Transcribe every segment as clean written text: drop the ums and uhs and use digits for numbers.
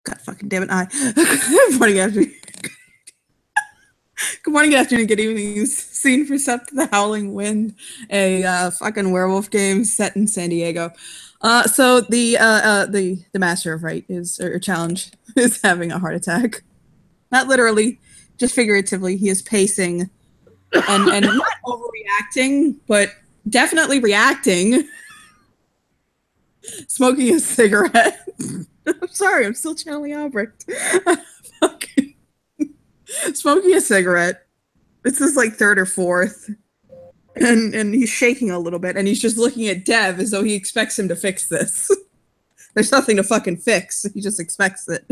God fucking damn it, Good morning, afternoon. Good morning, good afternoon, good evening. Scene for Sept the Howling Wind, a fucking werewolf game set in San Diego. So the Master of Right is or challenge is having a heart attack. Not literally, just figuratively. He is pacing and not overreacting, but definitely reacting. Smoking a cigarette. I'm sorry, I'm still channeling Albrecht. Smoking a cigarette. This is like third or fourth. And he's shaking a little bit, and he's just looking at Dev as though he expects him to fix this. There's nothing to fucking fix. He just expects it.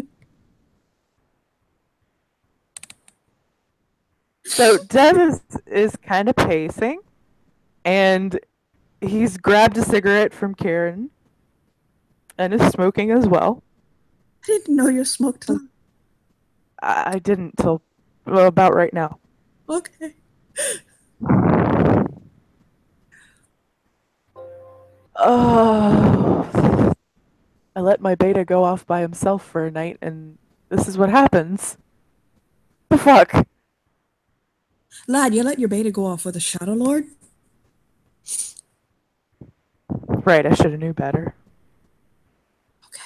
So Dev is kind of pacing, and he's grabbed a cigarette from Karen, and is smoking as well. I didn't know you smoked them. I didn't till about right now. Okay. Oh, I let my beta go off by himself for a night, and this is what happens. The fuck? Lad, you let your beta go off with a Shadow Lord? Right, I should have knew better. Okay.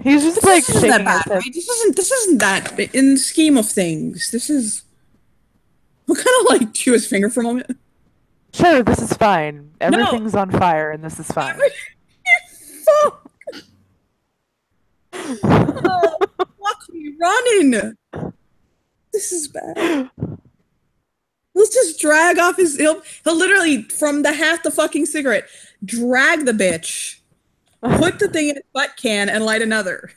He's just like shaking that bad, right? This isn't that in the scheme of things. This is. We'll kind of like chew his finger for a moment. Sure, this is fine. Everything's on fire, and this is fine. Fuck! Fuck me running! This is bad. Let's just drag off his. He'll literally from the half the fucking cigarette drag the bitch, put the thing in his butt can, and light another.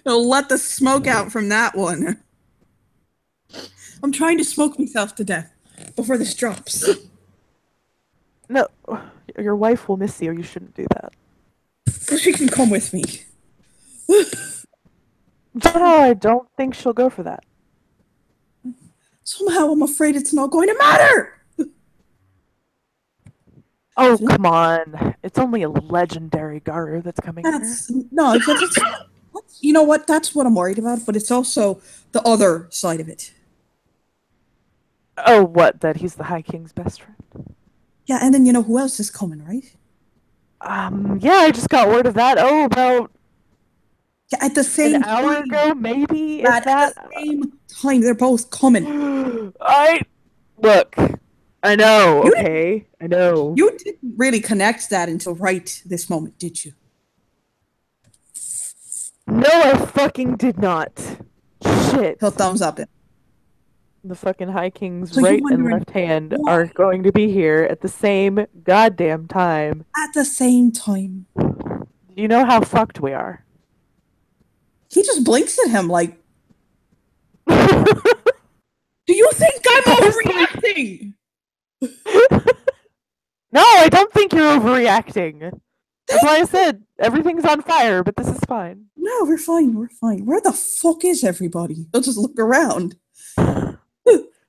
He'll let the smoke out from that one. I'm trying to smoke myself to death before this drops. No, your wife will miss you. You shouldn't do that. So she can come with me. Somehow I don't think she'll go for that. Somehow I'm afraid it's not going to matter. Oh, come on. It's only a legendary Garu that's coming here. No, you know what? That's what I'm worried about, but it's also the other side of it. Oh, what? That he's the High King's best friend? Yeah, and then you know who else is coming, right? Yeah, I just got word of that. Oh, about at the same an hour ago, maybe? At the same time, they're both coming. Look, I know, okay? I know. You didn't really connect that until right this moment, did you? No, I fucking did not. Shit. He'll thumbs up it. The fucking High King's right and left hand are going to be here at the same goddamn time. At the same time. You know how fucked we are. He just blinks at him like... Do you think I'm overreacting? No, I don't think you're overreacting. That's why I said everything's on fire, but this is fine. No, we're fine. We're fine. Where the fuck is everybody? They'll just look around.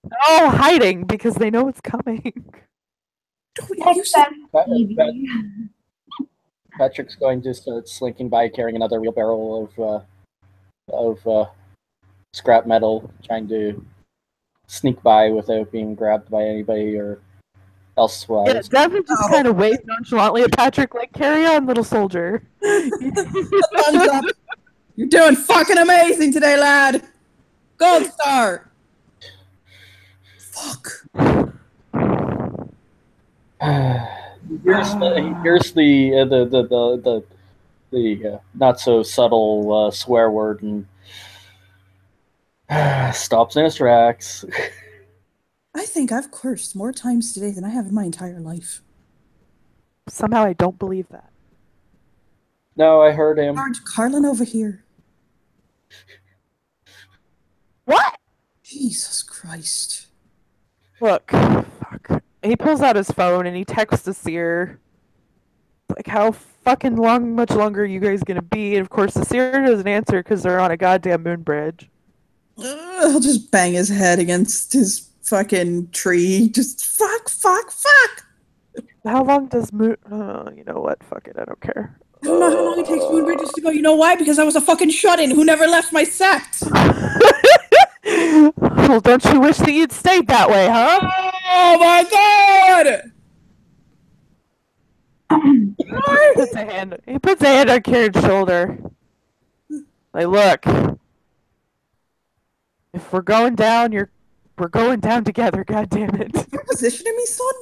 They're all hiding because they know it's coming. Patrick's going to start slinking by carrying another wheelbarrow of scrap metal, trying to sneak by without being grabbed by anybody or elsewise. Yeah, Devin just kind of waves nonchalantly at Patrick, like, carry on, little soldier. Thumbs up. You're doing fucking amazing today, lad. Gold star. Fuck. Here's the not so subtle swear word and stops in his tracks. I think I've cursed more times today than I have in my entire life. Somehow I don't believe that. No, I heard him. Carlin over here. What? Jesus Christ. Look, fuck. He pulls out his phone and he texts Asir. Like, how fucking much longer are you guys gonna be? And of course, Asir doesn't answer because they're on a goddamn moon bridge. He'll just bang his head against his fucking tree. Just fuck. How long does Moon? You know what? Fuck it. I don't care. I don't know how long it takes Moon Bridges to go. You know why? Because I was a fucking shut-in who never left my sect. Well, don't you wish that you'd stayed that way, huh? Oh my god! He puts a hand on Kieran's shoulder. Like, look. If we're going down, we're going down together, God damn it. You're positioning me, son?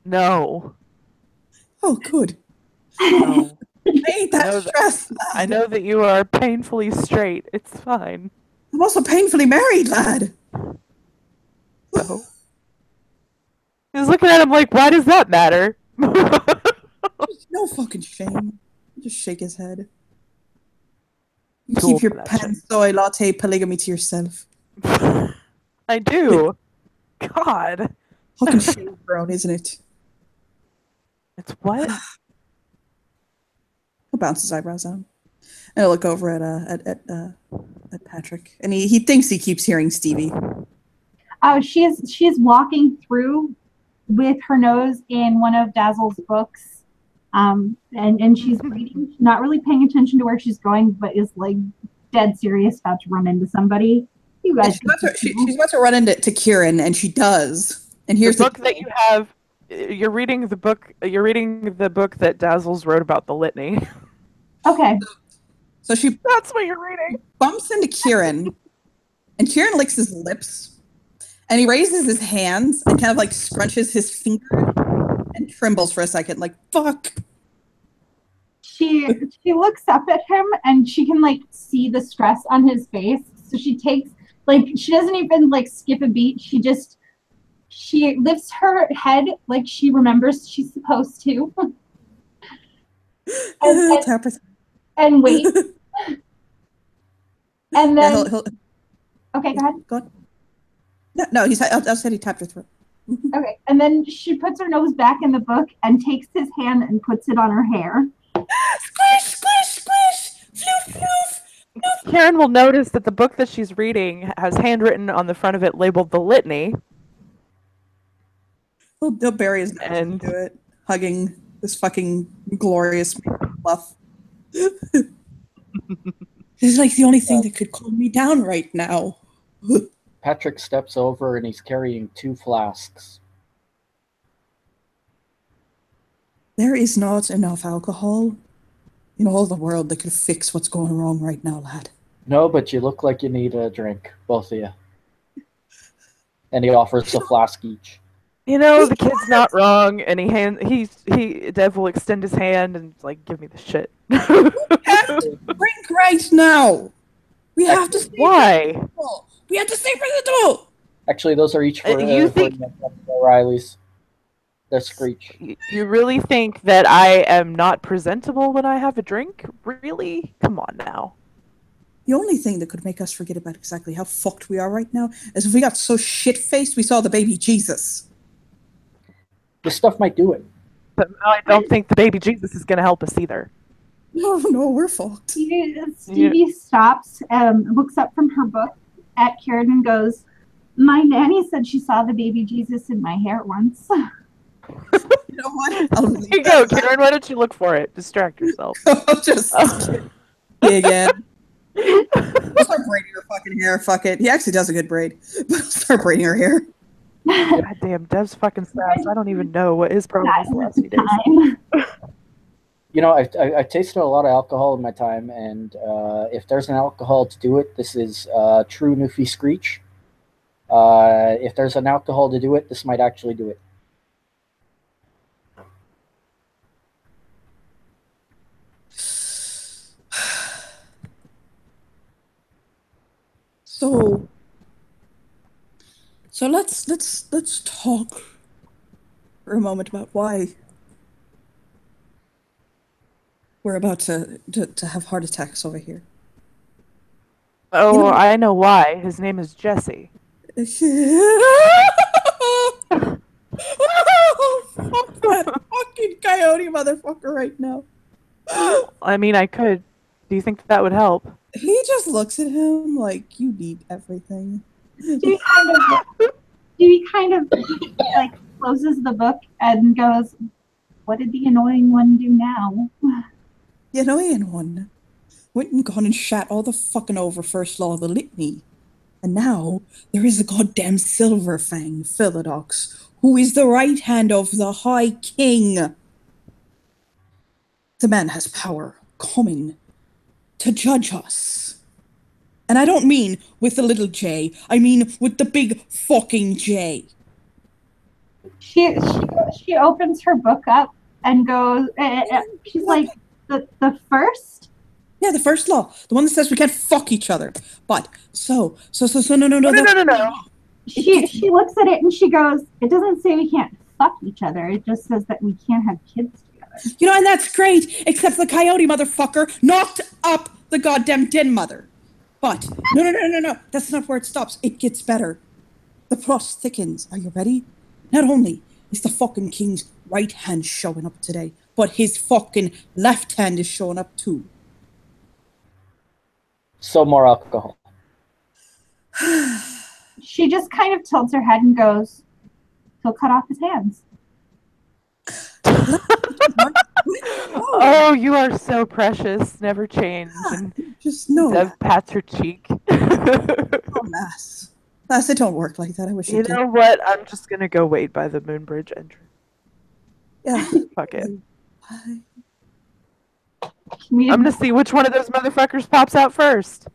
No. Oh, good. No. I ain't I that know stressed. I know that you are painfully straight. It's fine. I'm also painfully married, lad. So. He's looking at him like, why does that matter? No fucking shame. Just shake his head. You Cool keep your for that shit. pan soy latte polygamy to yourself. I do. God. Fucking shame grown, isn't it? It's what? He'll bounce his eyebrows down. And he'll look over at Patrick. And he thinks he keeps hearing Stevie. She's walking through with her nose in one of Dazzle's books. And she's reading, not really paying attention to where she's going, but is like dead serious about to run into somebody. You guys, She's about to run into Kieran, and she does. And here's the book that you have. You're reading the book. You're reading the book that Dazzles wrote about the litany. Okay. So she That's what you're reading. bumps into Kieran, and Kieran licks his lips, and he raises his hands and kind of like scrunches his finger and trembles for a second, like fuck. She looks up at him and she can like see the stress on his face. So she takes she doesn't even like skip a beat. She lifts her head like she remembers she's supposed to. and wait. And then okay, go ahead. Go on. No, I said he tapped her throat. Okay, and then she puts her nose back in the book and takes his hand and puts it on her hair. Squish, squish, squish! Floof, floof! Karen will notice that the book that she's reading has handwritten on the front of it labeled the litany. They'll bury his nose And- into it, hugging this fucking glorious fluff. It's like the only thing that could calm me down right now. Patrick steps over and he's carrying 2 flasks. There is not enough alcohol in all the world that could fix what's going wrong right now, lad. No, but you look like you need a drink, both of you. And he offers a flask each. You know, the kid's not wrong, and Dev will extend his hand and like give me the shit. We have to drink right now. We have to stay Why? presentable. We have to stay presentable. Actually, those are each for You think- O'Reilly's. They're Screech. You really think that I am not presentable when I have a drink? Really? Come on now. The only thing that could make us forget about exactly how fucked we are right now is if we got so shit-faced we saw the baby Jesus. This stuff might do it. But I don't think the baby Jesus is going to help us either. No, we're fucked. Stevie stops, looks up from her book at Kieran and goes, "My nanny said she saw the baby Jesus in my hair once." You know what? I'll leave Here you that go, Karen. Why don't you look for it? Distract yourself. I'll just again. I'll start braiding her fucking hair. Fuck it. He actually does a good braid. But I'll start braiding her hair. God damn, Dev's fucking sass. I don't even know what his problem was the last few days. You know, I've tasted a lot of alcohol in my time, and if there's an alcohol to do it, this is true Newfie Screech. If there's an alcohol to do it, this might actually do it. So let's talk for a moment about why we're about to have heart attacks over here. Oh, You know- I know why. His name is Jesse. Fuck that fucking coyote motherfucker right now. I mean, I could. Do you think that would help? He just looks at him like you need everything. Stevie kind of like closes the book and goes, "What did the annoying one do now?" The annoying one went and gone and shat all the fucking over first law of the litany. And now there is a goddamn Silverfang, Philodox, who is the right hand of the High King. The man has power coming to judge us. And I don't mean with the little J, I mean with the big fucking J. She opens her book up and goes, she's like, the first? Yeah, the first law, the one that says we can't fuck each other. But no. No. She looks at it and she goes, it doesn't say we can't fuck each other. It just says that we can't have kids together. You know, and that's great, except the coyote motherfucker knocked up the goddamn den mother. But no. That's not where it stops. It gets better. The plot thickens. Are you ready? Not only is the fucking king's right hand showing up today, but his fucking left hand is showing up too. So more alcohol. She just kind of tilts her head and goes, he'll cut off his hands. Oh, you are so precious. Never change. And Just no. Dev pats her cheek. Oh, Lass, it don't work like that. I wish You it did. know what? I'm just gonna go wait by the Moonbridge entrance. Yeah. Fuck it. Bye. I'm gonna see which one of those motherfuckers pops out first.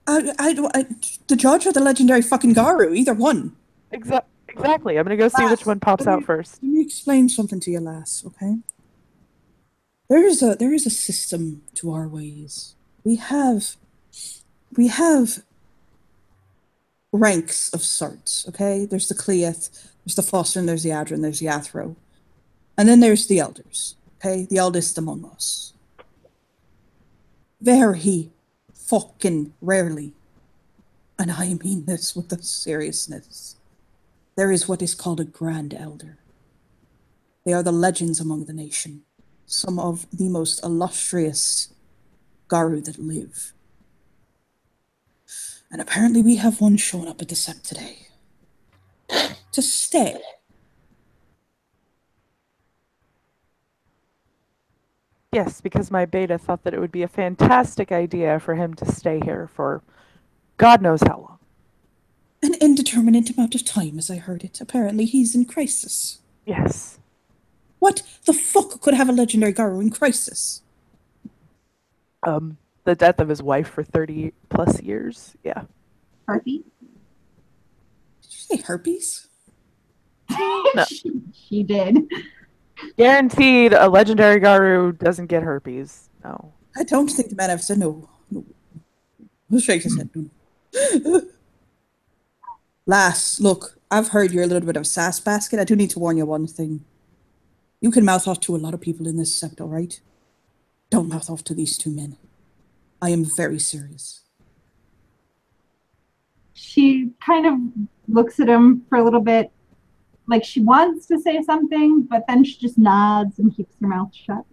The judge or the legendary fucking Garu, either one. Exactly. I'm gonna go see which one pops out first. Let me explain something to you, lass, okay? There is a system to our ways. We have ranks of sorts, okay? There's the Cleath, there's the Foster, and there's the Adrin, there's the Athro. And then there's the elders, okay? The eldest among us. Very fucking rarely, and I mean this with the seriousness, there is what is called a Grand Elder. They are the legends among the nation, some of the most illustrious Garu that live. And apparently we have one showing up at the Sept today. To stay. Yes, because my beta thought that it would be a fantastic idea for him to stay here for God knows how long. An indeterminate amount of time, as I heard it. Apparently he's in crisis. Yes. What the fuck could have a legendary Garu in crisis? The death of his wife for 30 plus years. Yeah. Harpy? Did you say herpes? No. She did. Guaranteed a legendary Garu doesn't get herpes. No. I don't think the man ever said no. Who shakes his head? No. Lass, look, I've heard you're a little bit of a sass basket. I do need to warn you one thing. You can mouth off to a lot of people in this sept, all right? Don't mouth off to these two men. I am very serious. She kind of looks at him for a little bit, like she wants to say something, but then she just nods and keeps her mouth shut.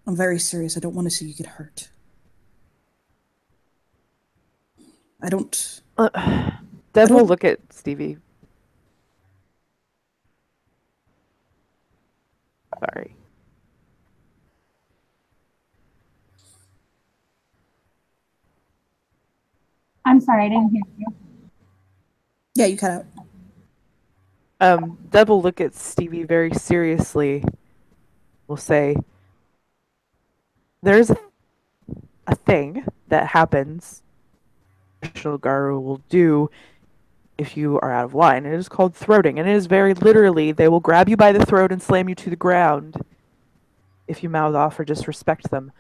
I'm very serious. I don't want to see you get hurt. I don't... Dev will look at Stevie. Sorry. I'm sorry, I didn't hear you. Yeah, you cut out. Deb will look at Stevie very seriously. Will say, there's a thing that happens traditional Garu will do if you are out of line. It is called throating, and it is very literally, they will grab you by the throat and slam you to the ground if you mouth off or disrespect them.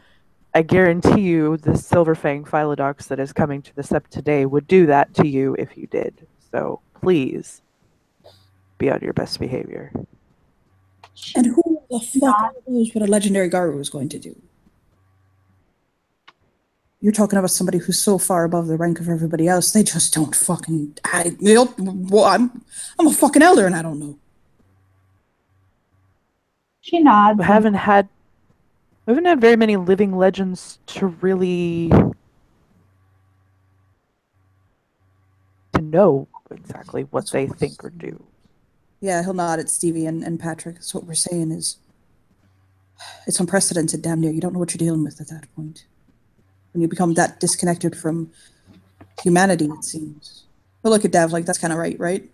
I guarantee you the Silverfang Philodox that is coming to the Sept today would do that to you if you did. So please be on your best behavior. And who the fuck knows what a legendary Garu is going to do? You're talking about somebody who's so far above the rank of everybody else, they just don't fucking... I'm a fucking elder and I don't know. She nods. We haven't had very many living legends to really... to even know exactly what That's they what- think or do. Yeah, he'll nod at Stevie and Patrick. So what we're saying is, it's unprecedented, damn near. You don't know what you're dealing with at that point. When you become that disconnected from humanity, it seems. But look at Dev, like, that's kind of right?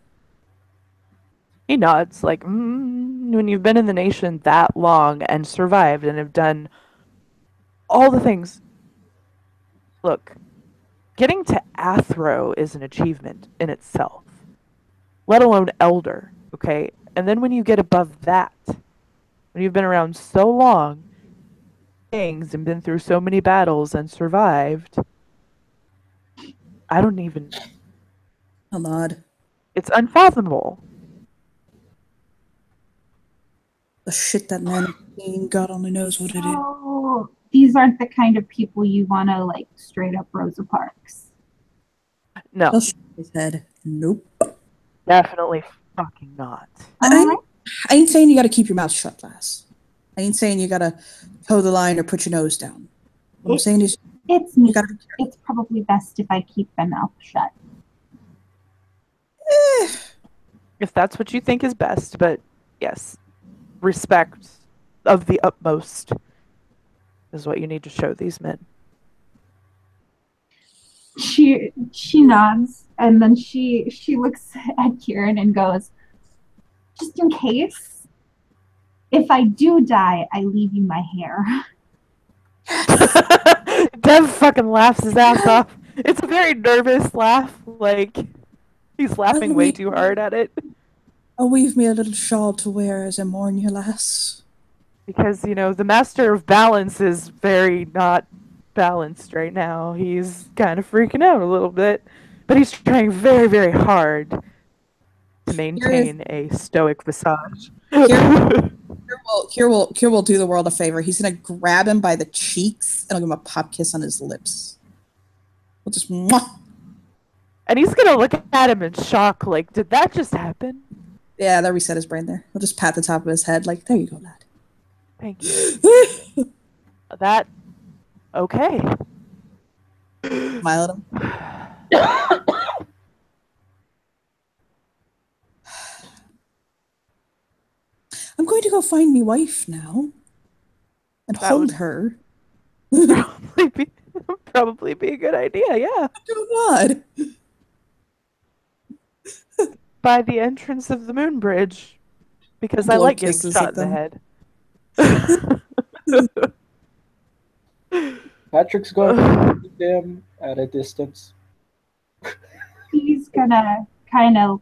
He nods, like, when you've been in the nation that long and survived and have done all the things. Look, getting to Athro is an achievement in itself, let alone Elder, okay? And then when you get above that, when you've been around so long, things and been through so many battles and survived, I don't even. A nod. It's unfathomable. The shit that man is saying, God only knows what it is. So these aren't the kind of people you want to like straight up Rosa Parks. No, He'll shake his head. Nope. definitely fucking not. I ain't saying you gotta keep your mouth shut, lass. I ain't saying you gotta toe the line or put your nose down. What I'm saying is, It's me. you gotta be careful. It's probably best if I keep my mouth shut. If that's what you think is best, but yes, respect of the utmost is what you need to show these men. She nods and then she looks at Kieran and goes, just in case, if I do die, I leave you my hair. Dev fucking laughs his ass off. It's a very nervous laugh, like he's laughing way too hard at it. Oh, weave me a little shawl to wear as I mourn you, lass. Because, you know, the master of balance is very not balanced right now. He's kind of freaking out a little bit, but he's trying very, very hard to maintain a stoic visage. Here will do the world a favor. He's gonna grab him by the cheeks and I'll give him a pop kiss on his lips. We'll just mwah. And he's gonna look at him in shock, like, did that just happen? Yeah, that reset his brain there. We'll just pat the top of his head, like, there you go, lad. Thank you. That, okay. Smile at him. I'm going to go find me wife now and That hold would- her. Probably be a good idea, yeah. Oh God! By the entrance of the moon bridge, because I Blow like getting kisses shot at in the head. Patrick's going to keep him at a distance. He's gonna kind of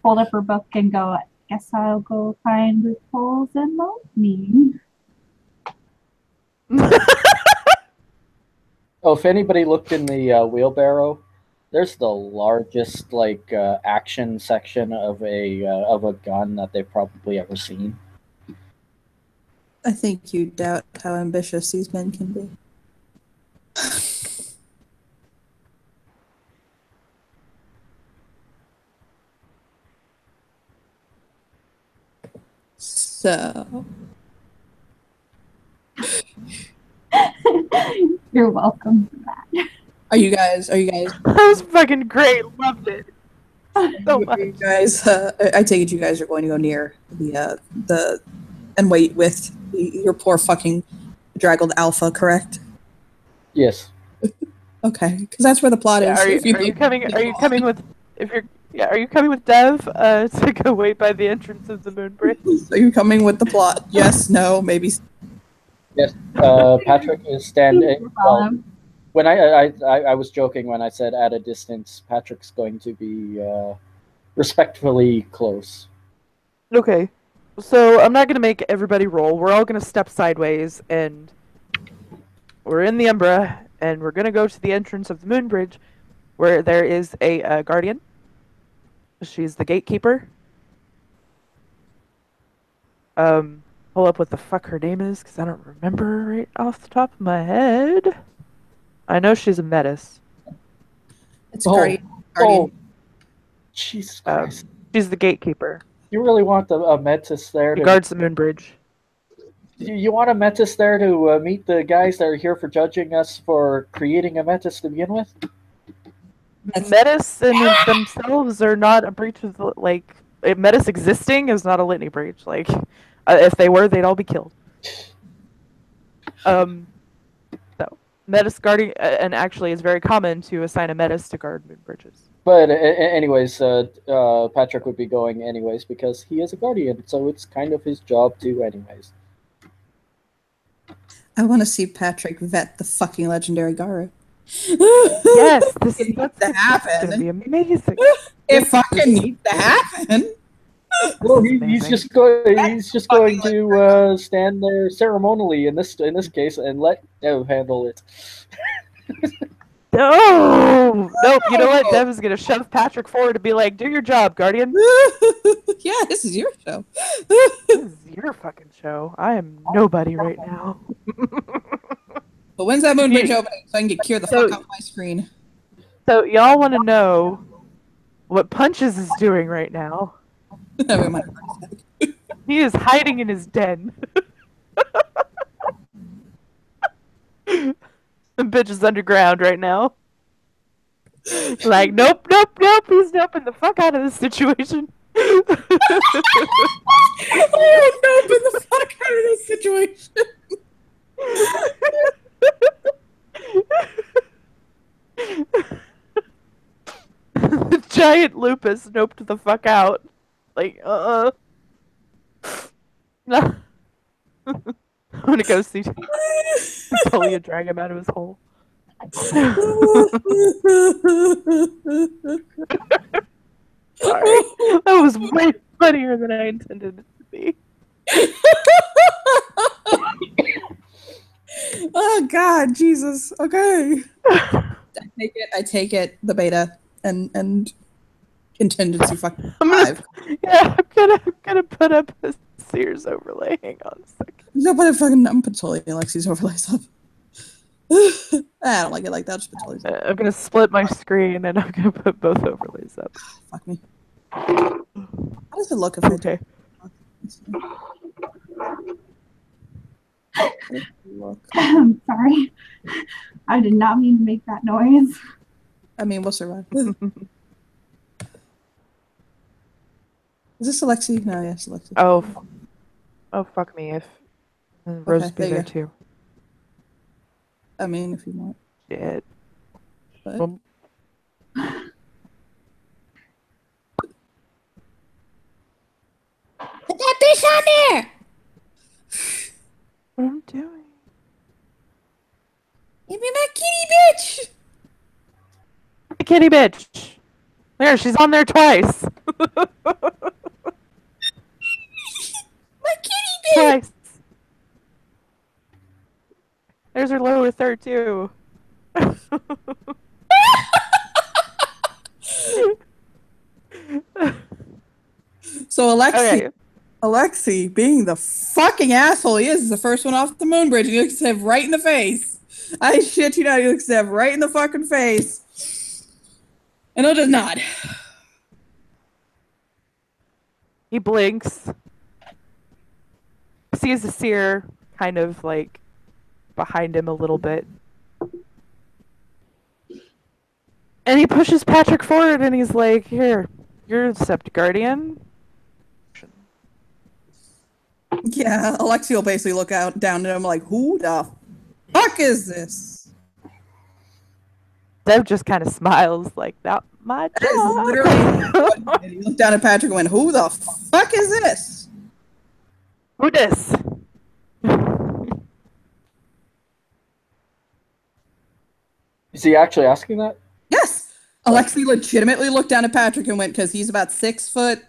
hold up her book and go, I guess I'll go find loopholes and love me. Oh, if anybody looked in the wheelbarrow, there's the largest action section of a gun that they've probably ever seen. I think you doubt how ambitious these men can be. So, You're welcome for that. are you guys? That was fucking great. Loved it so much. You guys, I take it you guys are going to go near the and wait with your poor fucking draggled alpha, correct? Yes. Okay, because that's where the plot is. Are if you coming? Are you coming with? Are you coming with Dev to go wait by the entrance of the moon bridge? Are you coming with the plot? Yes, no, maybe. Yes. Patrick is standing. Well, when I was joking when I said at a distance. Patrick's going to be respectfully close. Okay, so I'm not gonna make everybody roll. We're all gonna step sideways, and we're in the Umbra, and we're gonna go to the entrance of the moon bridge, where there is a guardian. She's the gatekeeper. Pull up what the fuck her name is, because I don't remember right off the top of my head. I know she's a Metis. It's Guardian. Oh, Jesus Christ! She's the gatekeeper. You really want a Metis there? She guards the moon bridge. You want a Metis there to meet the guys that are here for judging us for creating a Metis to begin with? Metis and themselves are not a breach of the, like Metis existing is not a litany breach. Like if they were, they'd all be killed. So Metis guarding and actually it's very common to assign a Metis to guard moon bridges. But anyways, Patrick would be going anyways because he is a guardian, so it's kind of his job too, anyways. I want to see Patrick vet the fucking legendary Garu. Yes, this It needs that's to happen. gonna be amazing. It fucking needs to happen. Well, he's just going to stand there ceremonially in this case and let Dev handle it. No, nope. You know what? Dev is gonna shove Patrick forward to be like, "Do your job, Guardian. Yeah, this is your show. This is your fucking show. I am nobody right now." But when's that moon bridge opening so I can get Kier the fuck off my screen? So y'all want to know what Punches is doing right now? He is hiding in his den. The bitch is underground right now. Like, nope. He's noping the fuck out of this situation. Oh, noping the fuck out of this situation. The giant lupus noped the fuck out. Like, No. I'm gonna go see Tolia drag him out of his hole. Sorry. That was way funnier than I intended it to be. Oh God, Jesus. Okay. I take it. The beta and contingency fucking five. Yeah, I'm gonna put up a Sears overlay. Hang on a second. No, but I'm put totally Alexi's overlays up. I don't like it like that. Just put totally. I'm gonna split my screen and I'm gonna put both overlays up. Fuck me. How does it look if I Okay. look? I'm sorry. I did not mean to make that noise. I mean, we'll survive. Is this Alexi? No, yes, Alexi. Oh fuck me if Rose be there you there go. too. I mean, if you want. Shit. But... Well, Put that bitch on there! what I'm doing? Give me my kitty bitch! The kitty bitch. There, she's on there twice. My kitty bitch! Twice. There's her lower third too. So Okay. Alexi, being the fucking asshole he is the first one off the moon bridge, and he looks Dev right in the face. I shit you not, he looks Dev right in the fucking face. And he'll just nod. He blinks. Sees the seer kind of like behind him a little bit. And he pushes Patrick forward and he's like, "Here, you're the Sept Guardian." Yeah, Alexi will basically look out down at him like, who the fuck is this? Dev just kind of smiles like, "Not my That is job." literally what he did. He looked down at Patrick and went, who the fuck is this? Who this? Is he actually asking that? Yes. Alexi legitimately looked down at Patrick and went, because he's about 6'4",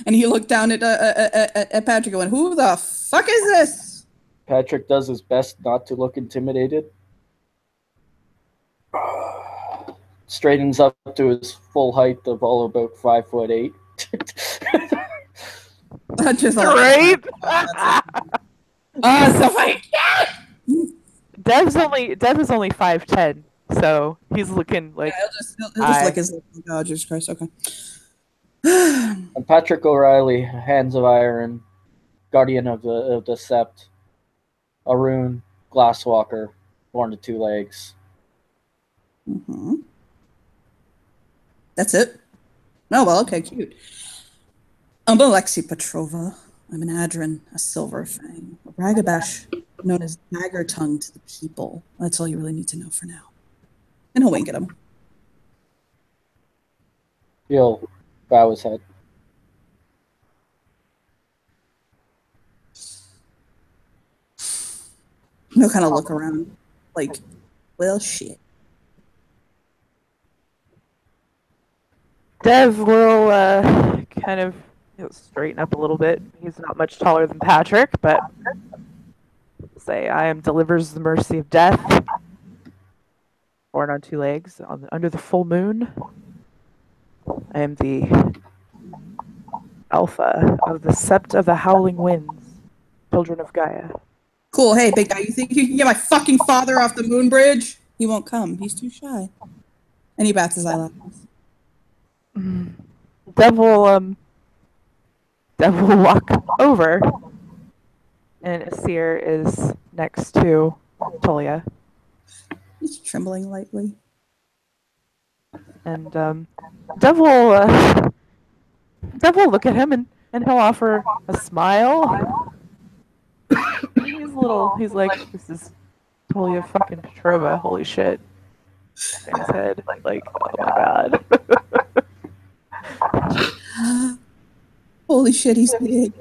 and he looked down at Patrick and went, who the fuck is this? Patrick does his best not to look intimidated. Straightens up to his full height of all about 5'8". Just Right? so funny. Dev is only 5'10", so he's looking like He'll just lick his lip. Oh, Jesus Christ, okay. And Patrick O'Reilly, Hands of Iron, Guardian of the Sept, Arun, Glasswalker, Born to Two Legs. Mm-hmm. That's it? Oh, well, okay, cute. I'm Alexei Petrova. I'm an Adrin, a Silver Fang, a Ragabash, known as Dagger Tongue to the people. That's all you really need to know for now. And he'll wink at him. He'll bow his head. He'll kind of look around, like, well, shit. Dev will kind of straighten up a little bit. He's not much taller than Patrick, but say, I am delivers the mercy of death. Born on two legs, under the full moon. I am the alpha of the Sept of the Howling Winds, children of Gaia. Cool. Hey, big guy, you think you can get my fucking father off the moon bridge? He won't come. He's too shy. And he bats his eyelashes. Dev will walk over, and Asir is next to Tolia. He's trembling lightly. And Dev will look at him and he'll offer a smile. He's like, this is Tolia fucking Petrova, holy shit. In his head, like, oh my god. Holy shit, he's big.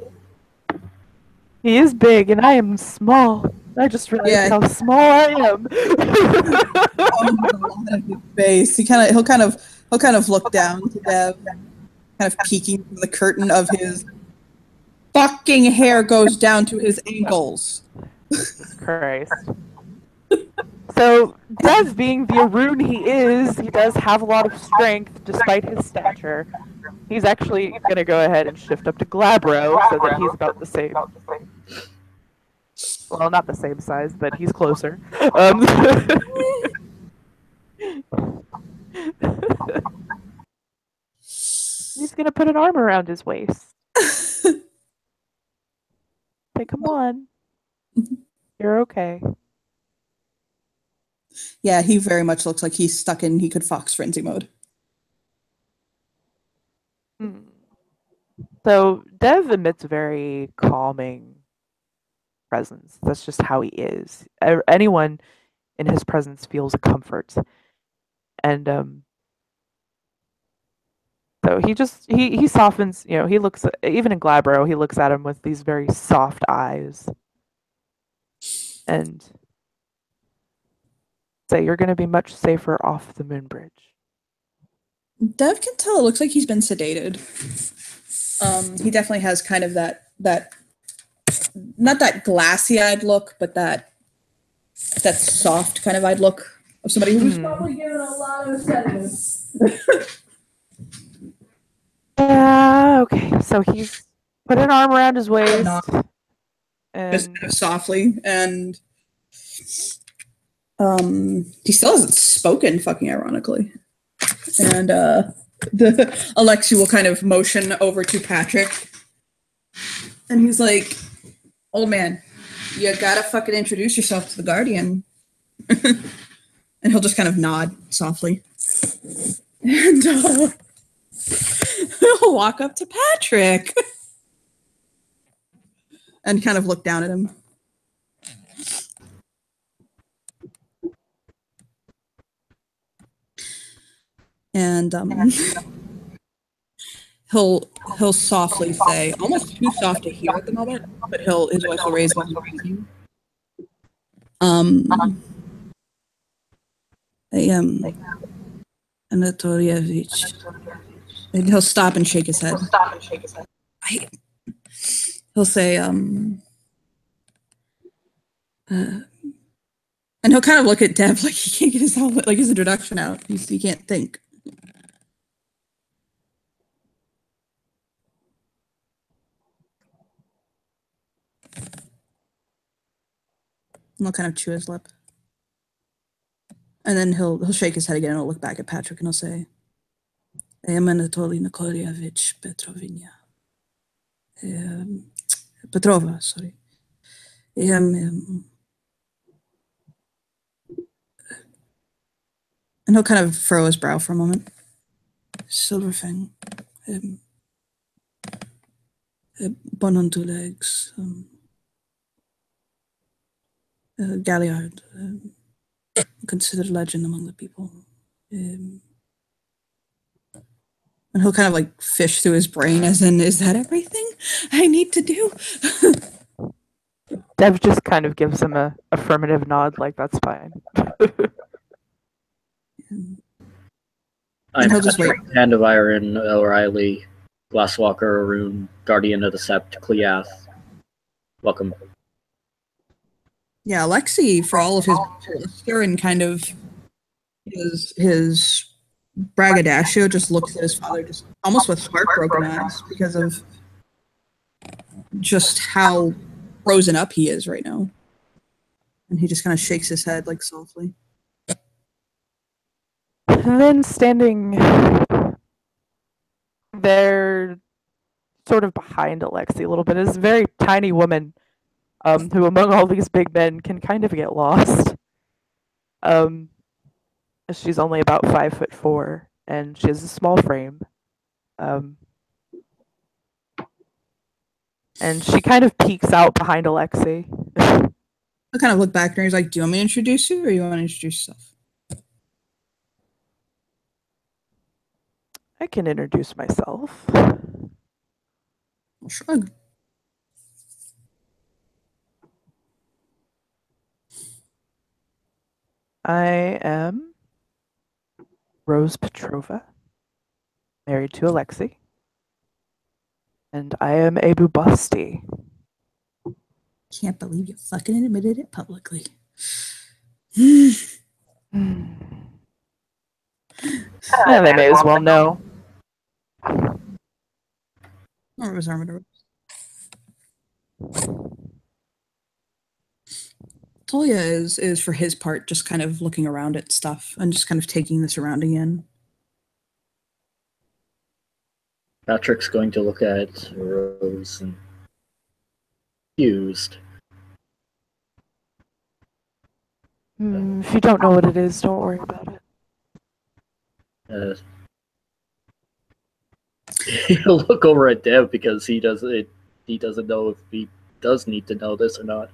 He is big and I am small. I just realized how small I am. Face. He'll kind of look down to Dev, kind of peeking from the curtain of his fucking hair goes down to his ankles. Jesus Christ. So, Dev being the Arun he does have a lot of strength despite his stature. He's actually going to go ahead and shift up to Glabro so that he's about the same. Well, not the same size, but he's closer. He's going to put an arm around his waist. Say, come on. You're okay. Yeah, he very much looks like he's stuck in he could fox frenzy mode. So Dev emits a very calming presence. That's just how he is. Anyone in his presence feels a comfort. And so he softens, he looks, even in Glabro, he looks at him with these very soft eyes. And say, you're going to be much safer off the moon bridge. Dev can tell it looks like he's been sedated. He definitely has kind of that not that glassy-eyed look, but that soft kind of eyed look of somebody who's probably given a lot of sedatives. Yeah, okay. So he's put an arm around his waist. And just kind of softly, and he still hasn't spoken, fucking ironically. And the Alexei will kind of motion over to Patrick, and he's like, "Old man, you gotta fucking introduce yourself to the Guardian." And he'll just kind of nod softly, and he'll walk up to Patrick and kind of look down at him. And he'll softly say, almost too soft to hear at the moment, but his voice will raise one. I am Anatolievich. And he'll stop and shake his head. He'll say, and he'll kind of look at Dev like he can't get his introduction out. He can't think. And he'll kind of chew his lip. And then he'll shake his head again and he'll look back at Patrick and he'll say, I am Anatoly Nikolievich Petrovinya. Petrova, sorry. And he'll kind of furrow his brow for a moment. Silverfang. Bun on two legs. Galliard. Considered legend among the people. And he'll kind of like fish through his brain as in, is that everything I need to do? Dev just kind of gives him a affirmative nod, like that's fine. I'm he'll just wait. Hand of Iron, O'Reilly, Glasswalker, Arun, Guardian of the Sept, Cleath. Welcome. Yeah, Alexei, for all of his bluster and kind of his braggadocio, just looks at his father just almost with heartbroken eyes because of just how frozen up he is right now. And he just kind of shakes his head like softly. And then standing there, sort of behind Alexei a little bit, is a very tiny woman who among all these big men can kind of get lost. She's only about 5'4", and she has a small frame. And she kind of peeks out behind Alexei. I kind of look back and he's like, do you want me to introduce you or you want to introduce yourself? I can introduce myself. I'll shrug. I am Rose Petrova, married to Alexei. And I am a Bubasti. Can't believe you fucking admitted it publicly. Yeah, they may as well know. Or it was Armador. Tolia is for his part just kind of looking around at stuff and just kind of taking the surrounding in. Patrick's going to look at Rose and confused. If you don't know what it is, don't worry about it. He'll look over at Dev because he doesn't know if he does need to know this or not.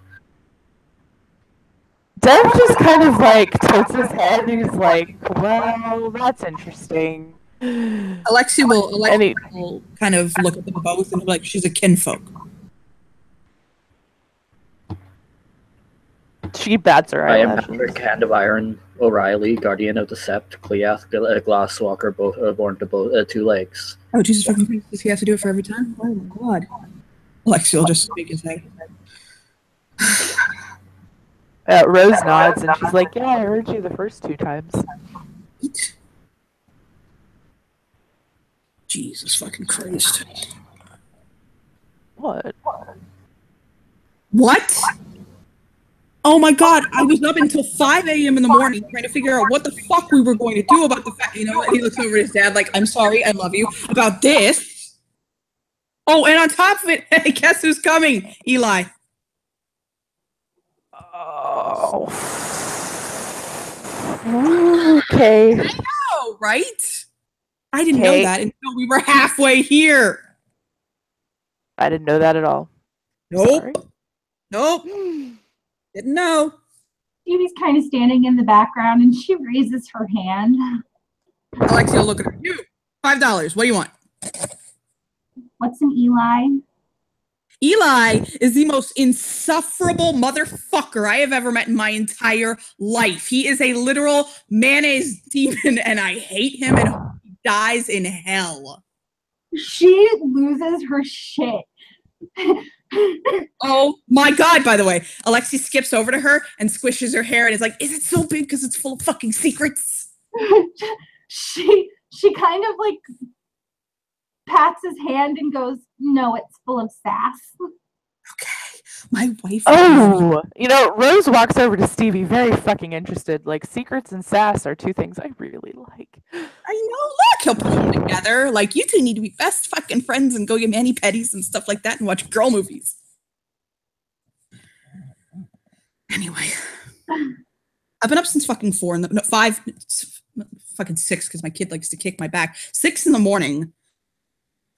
Dev just kind of like tilts his head and he's like, well, that's interesting. Alexei will kind of look at them both and be like, she's a kinfolk. She bats her I am eyelashes. Patrick, Hand of Iron, O'Reilly, Guardian of the Sept, Cleath, Glasswalker, both born to two legs. Oh, Jesus fucking Christ, does he have to do it for every time? Oh my god. Alexei will just speak his head. Rose nods and she's like, yeah, I heard you the first 2 times. Jesus fucking Christ. What? What? Oh my god, I was up until 5 a.m. in the morning trying to figure out what the fuck we were going to do about the fact, you know, and he looks over at his dad like, I'm sorry, I love you, about this. Oh, and on top of it, hey, guess who's coming? Eli. Oh. Okay. I know, right? I didn't know that until we were halfway here. I didn't know that at all. Nope. Sorry. Nope. Didn't know. Stevie's kind of standing in the background and she raises her hand. Alexei will look at her. You, $5. What do you want? What's an Eli? Eli is the most insufferable motherfucker I have ever met in my entire life. He is a literal mayonnaise demon, and I hate him, and he dies in hell. She loses her shit. Oh my god, by the way. Alexei skips over to her and squishes her hair and is like, is it so big because it's full of fucking secrets? She kind of like pats his hand and goes, no, it's full of sass. Okay, my wife. Oh, you know, Rose walks over to Stevie, very fucking interested. Like, secrets and sass are 2 things I really like. I know, look, he'll put them together. Like, you two need to be best fucking friends and go get mani-pedis and stuff like that and watch girl movies. Anyway, I've been up since fucking 5 fucking 6 because my kid likes to kick my back. 6 in the morning,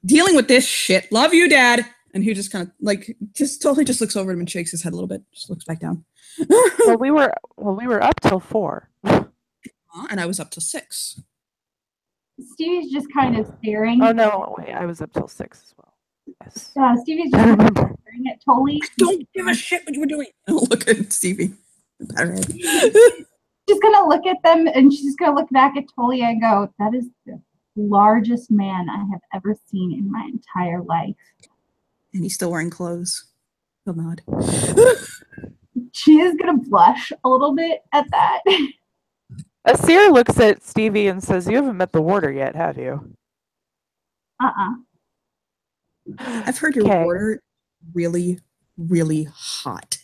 dealing with this shit. Love you, Dad. And he just kind of like just totally just looks over at him and shakes his head a little bit. Just looks back down. Well, we were up till 4. And I was up till 6. Stevie's just kind of staring. Oh no, wait, I was up till 6 as well. Yes. Stevie's just kind of staring at Tully. Don't give a shit what you were doing. Look at Stevie. Patterhead. She's gonna look at them and she's gonna look back at Tully and go, "That is the largest man I have ever seen in my entire life." And he's still wearing clothes. He'll nod. She is gonna blush a little bit at that. Asir looks at Stevie and says, "You haven't met the warder yet, have you?" I've heard your Okay. water really, really hot.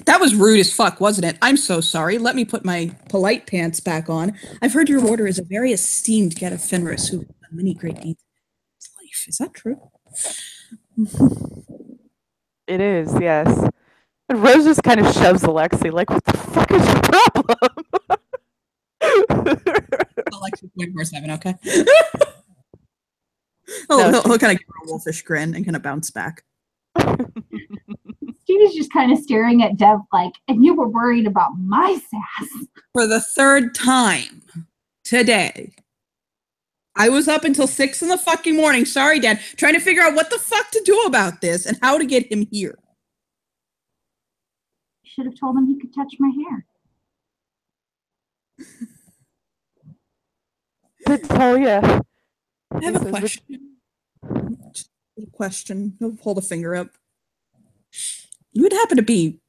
That was rude as fuck, wasn't it? I'm so sorry. Let me put my polite pants back on. I've heard your warder is a very esteemed Get of Fenris who has done many great deeds in his life. Is that true? It is, yes. And Rose just kind of shoves Alexei, like, "What the fuck is your problem?" Alexis 24/7, okay? No, He'll kind of give her a wolfish grin and kind of bounce back. Stevie's just kind of staring at Dev like, "And you were worried about my sass." For the 3rd time today, I was up until 6 in the fucking morning. Sorry, Dad. Trying to figure out what the fuck to do about this and how to get him here. Should have told him he could touch my hair. But Talia, I have a question. Just a question. He'll hold a finger up. You would happen to be.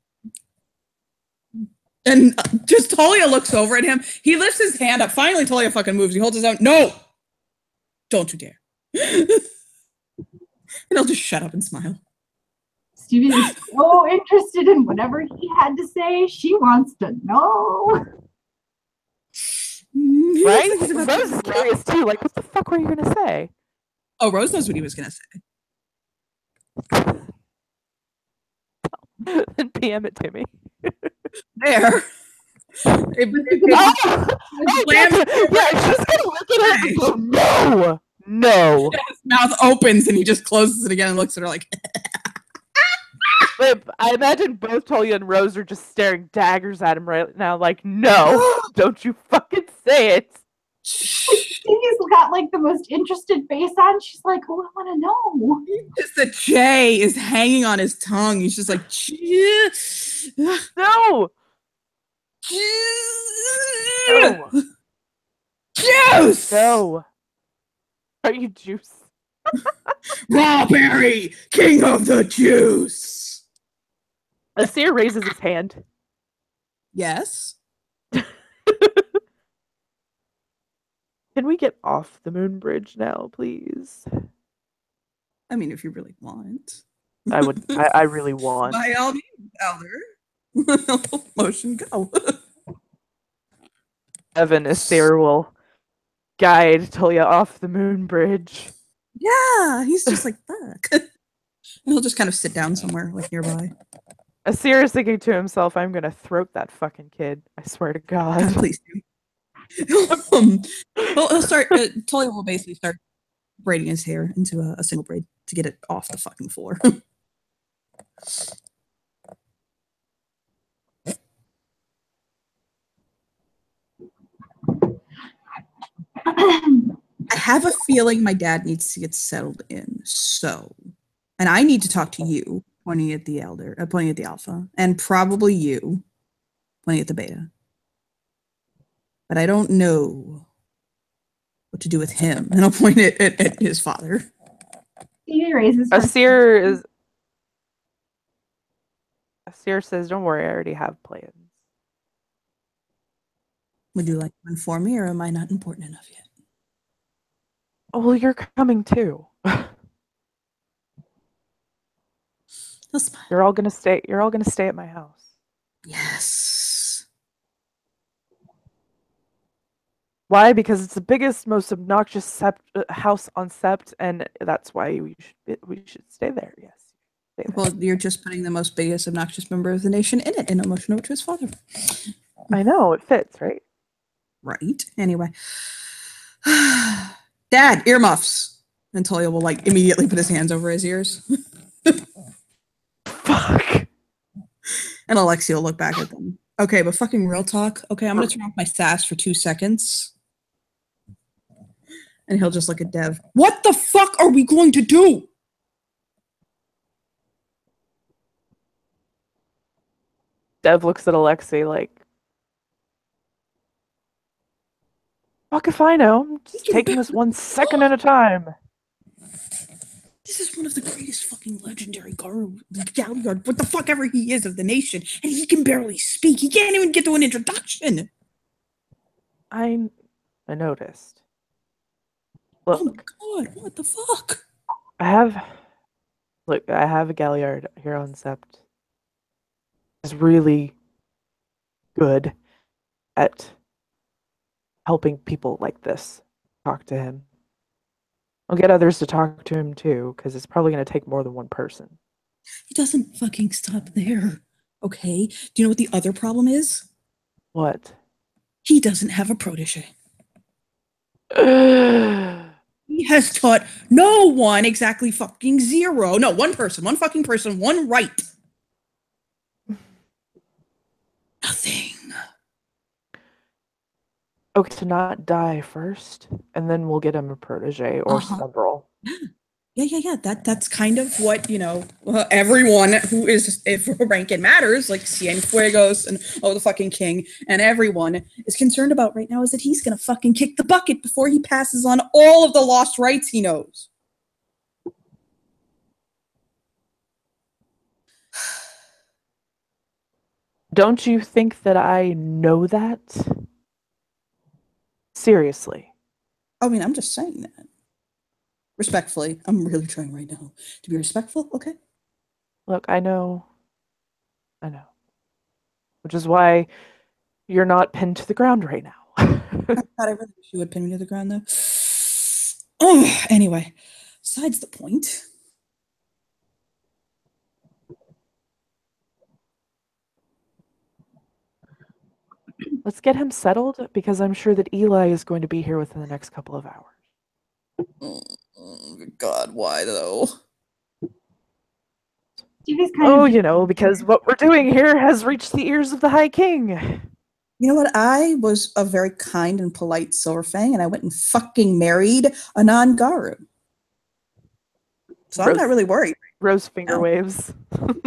And just Talia looks over at him. He lifts his hand up. Finally, Talia fucking moves. He holds his own. No! Don't you dare. And he'll just shut up and smile. Stevie is so interested in whatever he had to say. She wants to know. right? Rose is curious too. Like, what the fuck were you gonna say? Oh, Rose knows what he was going to say. Then PM it to me. There. Oh, Slam- yeah, she's gonna look at it and go, "No, no." His mouth opens and he just closes it again and looks at her like, Wait, I imagine both Talia and Rose are just staring daggers at him right now, like, "No, don't you fucking say it." Stevie's got like the most interested face on. She's like, "Oh, I want to know." just the J is hanging on his tongue. He's just like, No, no, Juice! no. Are you juice? Rawberry, king of the juice. Asir raises his hand. Yes. Can we get off the moon bridge now, please? I mean, if you really want. I would. I really want. By all means, Elder. Motion go. Evan Asir will guide Talia off the moon bridge. Yeah, he's just like, fuck. And he'll just kind of sit down somewhere, like nearby. Asir is thinking to himself, "I'm gonna throat that fucking kid. I swear to God." Please do. He'll start. Talia will basically start braiding his hair into a single braid to get it off the fucking floor. I have a feeling my dad needs to get settled in. So, and I need to talk to you, pointing at the elder, pointing at the alpha, and probably you, pointing at the beta. But I don't know what to do with him. And I'll point at his father. Stevie raises her. Asir says, "Don't worry, I already have plans." Would you like to inform me, or am I not important enough yet? Oh, well, you're coming too. He'll smile. You're all gonna stay at my house. Yes. Why? Because it's the biggest, most obnoxious house on Sept, and that's why we should stay there. Yes. Say that. Well, you're just putting the most biggest, obnoxious member of the nation in it in a motion note to his father. I know, it fits, right? Right. Anyway. Dad, earmuffs. And Tolia will like immediately put his hands over his ears. Fuck. And Alexia will look back at them. Okay, but fucking real talk. Okay, I'm gonna turn off my sass for 2 seconds. And he'll just look at Dev. What the fuck are we going to do? Dev looks at Alexei like, fuck if I know. I'm just taking this 1 second at a time. This is one of the greatest fucking legendary Galliard, what the fuck ever he is of the nation, and he can barely speak. He can't even get to an introduction. I noticed. Oh my Look, god, what the fuck? I have a Galliard here on Sept. Is really good at helping people like this talk to him. I'll get others to talk to him too, because it's probably going to take more than one person. He doesn't fucking stop there. Okay? Do you know what the other problem is? What? He doesn't have a protege. That's He has taught no one exactly fucking zero. No, one person, one fucking person, one right. Nothing. okay to not die first, and then we'll get him a protege or several. Yeah. That's kind of what, everyone who is, if rank it matters, like Cienfuegos and the fucking king, and everyone is concerned about right now is that he's gonna fucking kick the bucket before he passes on all of the lost rights he knows. Don't you think that I know that? Seriously. I mean, I'm just saying that. Respectfully, I'm really trying right now to be respectful, okay? Look, I know. Which is why you're not pinned to the ground right now. God, I really wish you would pin me to the ground, though. Oh, anyway, besides the point. Let's get him settled, because I'm sure that Eli is going to be here within the next couple of hours. Oh, God, why though? Stevie's kind of Because what we're doing here has reached the ears of the High King. You know what? I was a very kind and polite Silverfang, and I went and fucking married a non-Garu. So I'm not really worried. Rose finger No. waves. The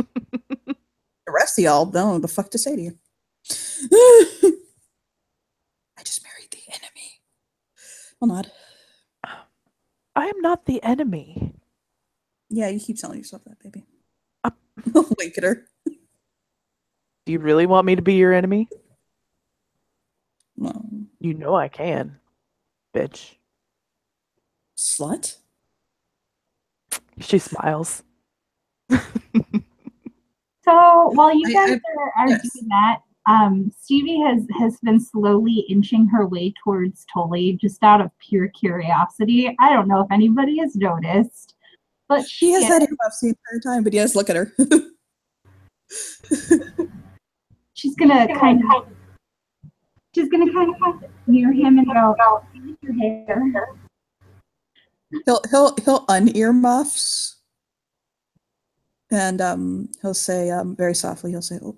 rest of y'all don't know what the fuck to say to you. I just married the enemy. Well, not. I am not the enemy. Yeah, you keep telling yourself that, baby. Wink at her. Do you really want me to be your enemy? Well, You know I can, bitch. slut? She smiles. So while you guys are yes. doing that, Stevie has been slowly inching her way towards Tully just out of pure curiosity. I don't know if anybody has noticed, but She has had earmuffs the entire time, but yes, look at her. she's gonna kind of near him and go, "Give your hair." He'll unearmuffs, and he'll say very softly. He'll say, "Oh,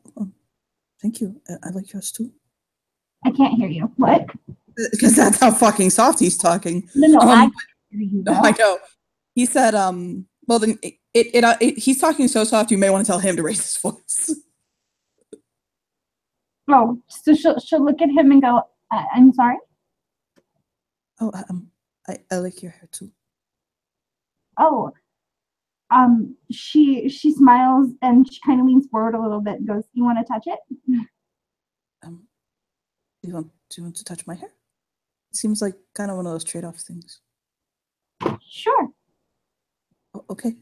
thank you. I like yours too." I can't hear you. What? Because that's how fucking soft he's talking. No, I can't hear you. No, I know. He said, well, then he's talking so soft, you may want to tell him to raise his voice. Oh, so she'll look at him and go, "I'm sorry." Oh, I like your hair too. Oh, she smiles and she kind of leans forward a little bit and goes, "You want to touch it?" Do you want to touch my hair? It seems like kind of one of those trade-off things. Sure. Oh, okay.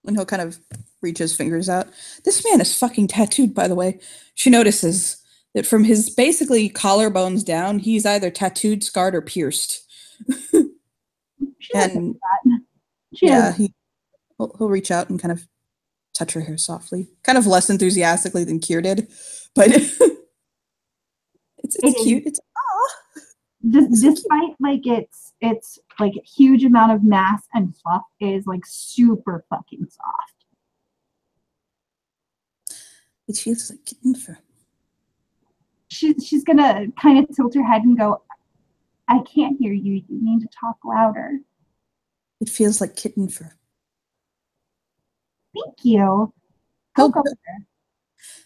And he'll kind of reach his fingers out. This man is fucking tattooed, by the way. She notices that from his basically collarbones down, he's either tattooed, scarred, or pierced. She doesn't And do that. She yeah, doesn't. he'll reach out and kind of touch her hair softly, kind of less enthusiastically than Kier did, but it's cute. It's despite like it's like a huge amount of mass and fluff, is like super fucking soft. It feels like kitten fur. She's gonna kind of tilt her head and go, I can't hear you. You need to talk louder. It feels like kitten fur. Thank you. He'll, Cocoa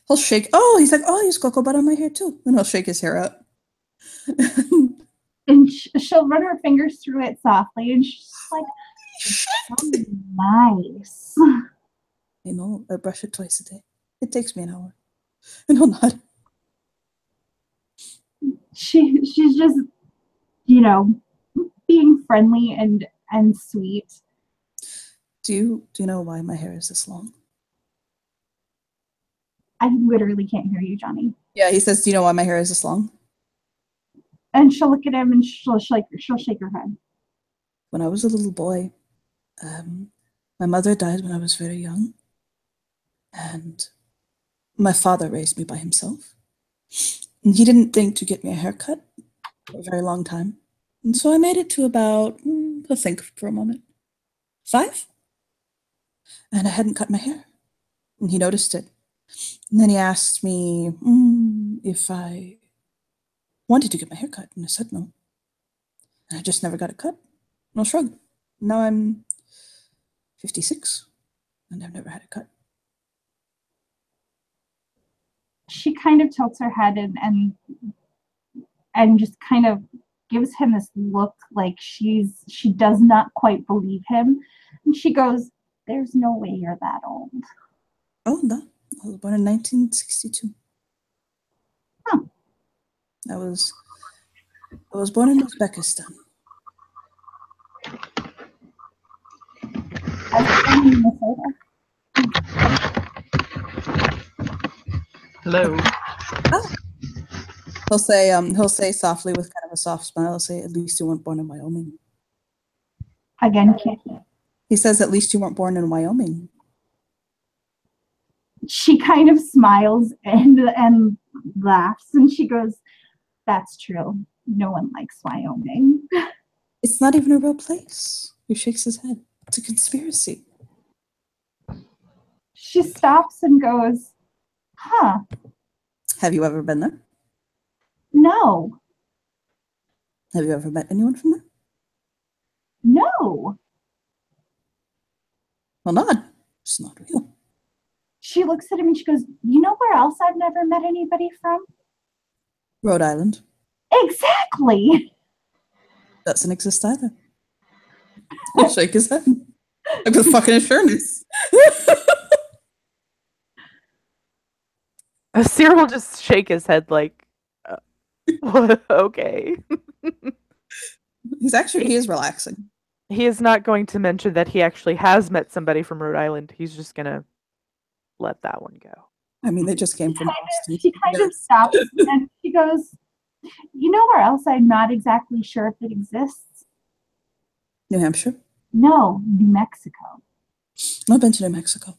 he'll shake. Oh, he's like, oh, I use cocoa butter on my hair too. And he'll shake his hair up. And she'll run her fingers through it softly, and she's like, so nice. You know, I brush it twice a day. It takes me an hour. And he'll nod. She's just, you know, being friendly and sweet. Do you know why my hair is this long? I literally can't hear you, Johnny. Yeah, he says, do you know why my hair is this long? And she'll look at him and she'll shake her head. When I was a little boy, my mother died when I was very young. And my father raised me by himself. And he didn't think to get me a haircut for a very long time. And so I made it to about, I'll think for a moment, 5? And I hadn't cut my hair. And he noticed it. And then he asked me if I wanted to get my hair cut. And I said no. And I just never got it cut. And I'll shrug. Now I'm 56. And I've never had it cut. She kind of tilts her head and just kind of gives him this look like she does not quite believe him. And she goes, there's no way you're that old. Oh, no. I was born in 1962. Huh. I was born in Uzbekistan. I was born in Minnesota. Hello. Oh. He'll say softly with kind of a soft smile, he'll say, at least you weren't born in Wyoming. Again, can't. He says, at least you weren't born in Wyoming. She kind of smiles and laughs, and she goes, that's true. No one likes Wyoming. It's not even a real place. He shakes his head. It's a conspiracy. She stops and goes, huh, Have you ever been there? no, Have you ever met anyone from there? no. Well, not. It's not real. She looks at him and she goes, you know where else I've never met anybody from? Rhode Island Exactly. doesn't exist either. He'll shake his head. Like with fucking assurance. Asir will just shake his head like, okay. He is relaxing. He is not going to mention that he actually has met somebody from Rhode Island. He's just going to let that one go. I mean, they just came from Boston. She kind of stops and she goes, you know where else I'm not exactly sure if it exists? New Hampshire? No, New Mexico. I've been to New Mexico.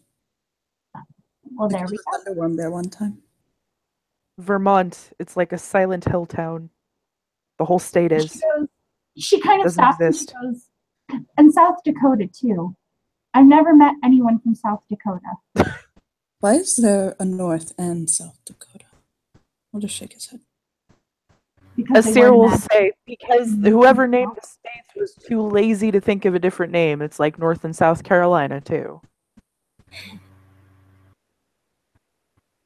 Well, there we go. Thunderworm there one time. Vermont, it's like a silent hill town. The whole state is. She kind of Doesn't stops exist. and she goes, and South Dakota too. I've never met anyone from South Dakota. Why is there a North and South Dakota? I'll just shake his head. Because Asir will say, because whoever named the states was too lazy to think of a different name. It's like North and South Carolina, too.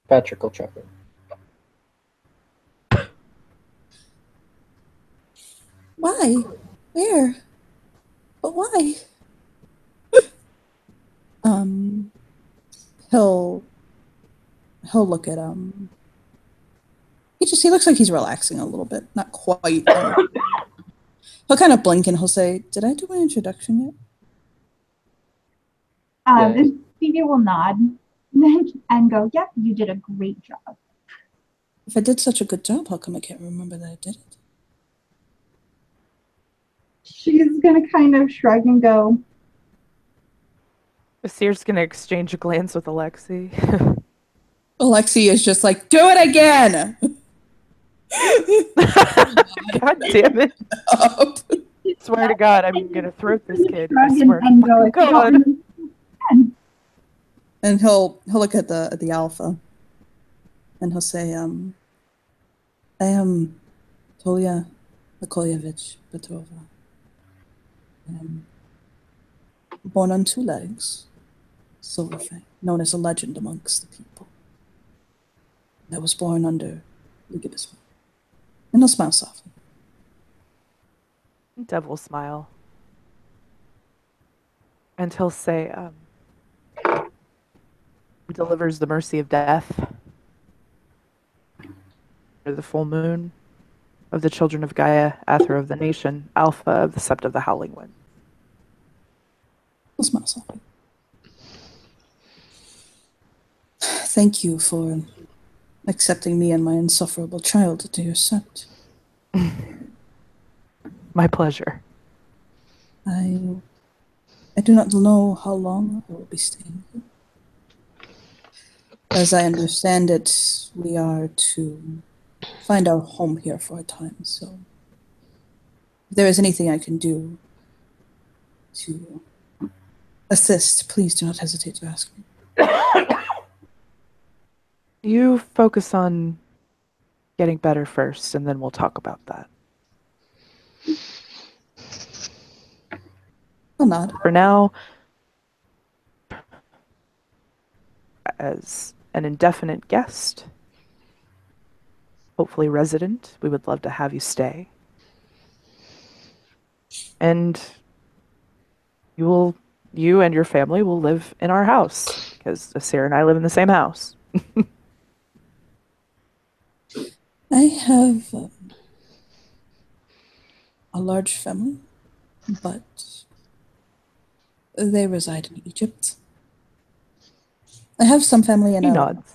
Patrick will chuckle. Why? Where? But why? He'll look at he looks like he's relaxing a little bit, not quite. He'll kind of blink and he'll say, "Did I do my introduction yet?" The Stevie will nod and go, "Yep, you did a great job." If I did such a good job, how come I can't remember that I did it? She's gonna kind of shrug and go, Asir's gonna exchange a glance with Alexi. Alexi is just like, do it again! God damn it. Up. Swear to God, I'm gonna throat this kid. I Shrug swear. and go, God. "I don't understand." And he'll look at the alpha, and he'll say, I am Tolia Nikolayevich Petrova. I am born on 2 legs, Silverfang, known as a legend amongst the people. I was born under Ligebism. And he'll smile softly. Devil smile. And he'll say, who delivers the mercy of death? Or the full moon of the children of Gaia, Aether of the nation, Alpha of the Sept of the Howling Wind. He'll smile softly. Thank you for accepting me and my insufferable child to your sept. My pleasure. I do not know how long I will be staying here. As I understand it, we are to find our home here for a time, so if there is anything I can do to assist, please do not hesitate to ask me. You focus on getting better first, and then we'll talk about that. I'll nod. For now, as an indefinite guest, hopefully resident, we would love to have you stay. And you and your family will live in our house, because Asir and I live in the same house. I have a large family, but they reside in Egypt. I have some family in He LA, nods.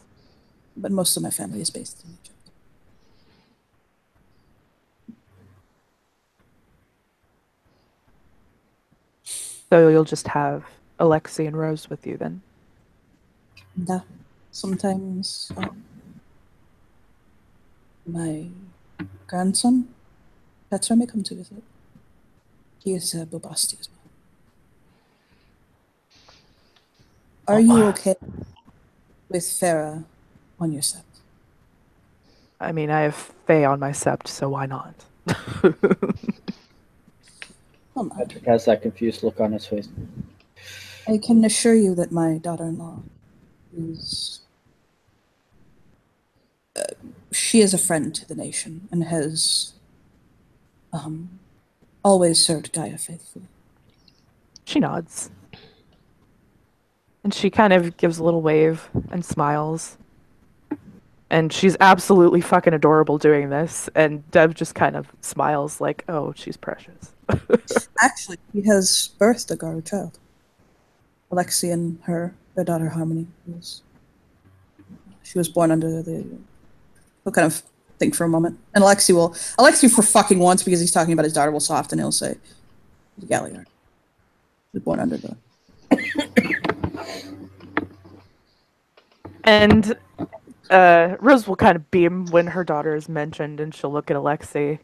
but most of my family is based in Egypt. So you'll just have Alexi and Rose with you then? And sometimes my grandson, Petra, may come to visit. He is Bobasti as well. Are you okay with Farah on your sept? I mean, I have Faye on my sept, so why not? Well, nod. Patrick has that confused look on his face. I can assure you that my daughter-in-law is... she is a friend to the nation and has always served Gaia faithfully. She nods. And she kind of gives a little wave and smiles. And she's absolutely fucking adorable doing this. And Deb just kind of smiles like, oh, she's precious. Actually, he has birthed a Garu child. Alexi and their daughter Harmony. She was born under the... He'll kind of think for a moment. And Alexi for fucking once, because he's talking about his daughter, will soften. He'll say, Galliard. She was born under the... And Rose will kind of beam when her daughter is mentioned, and she'll look at Alexi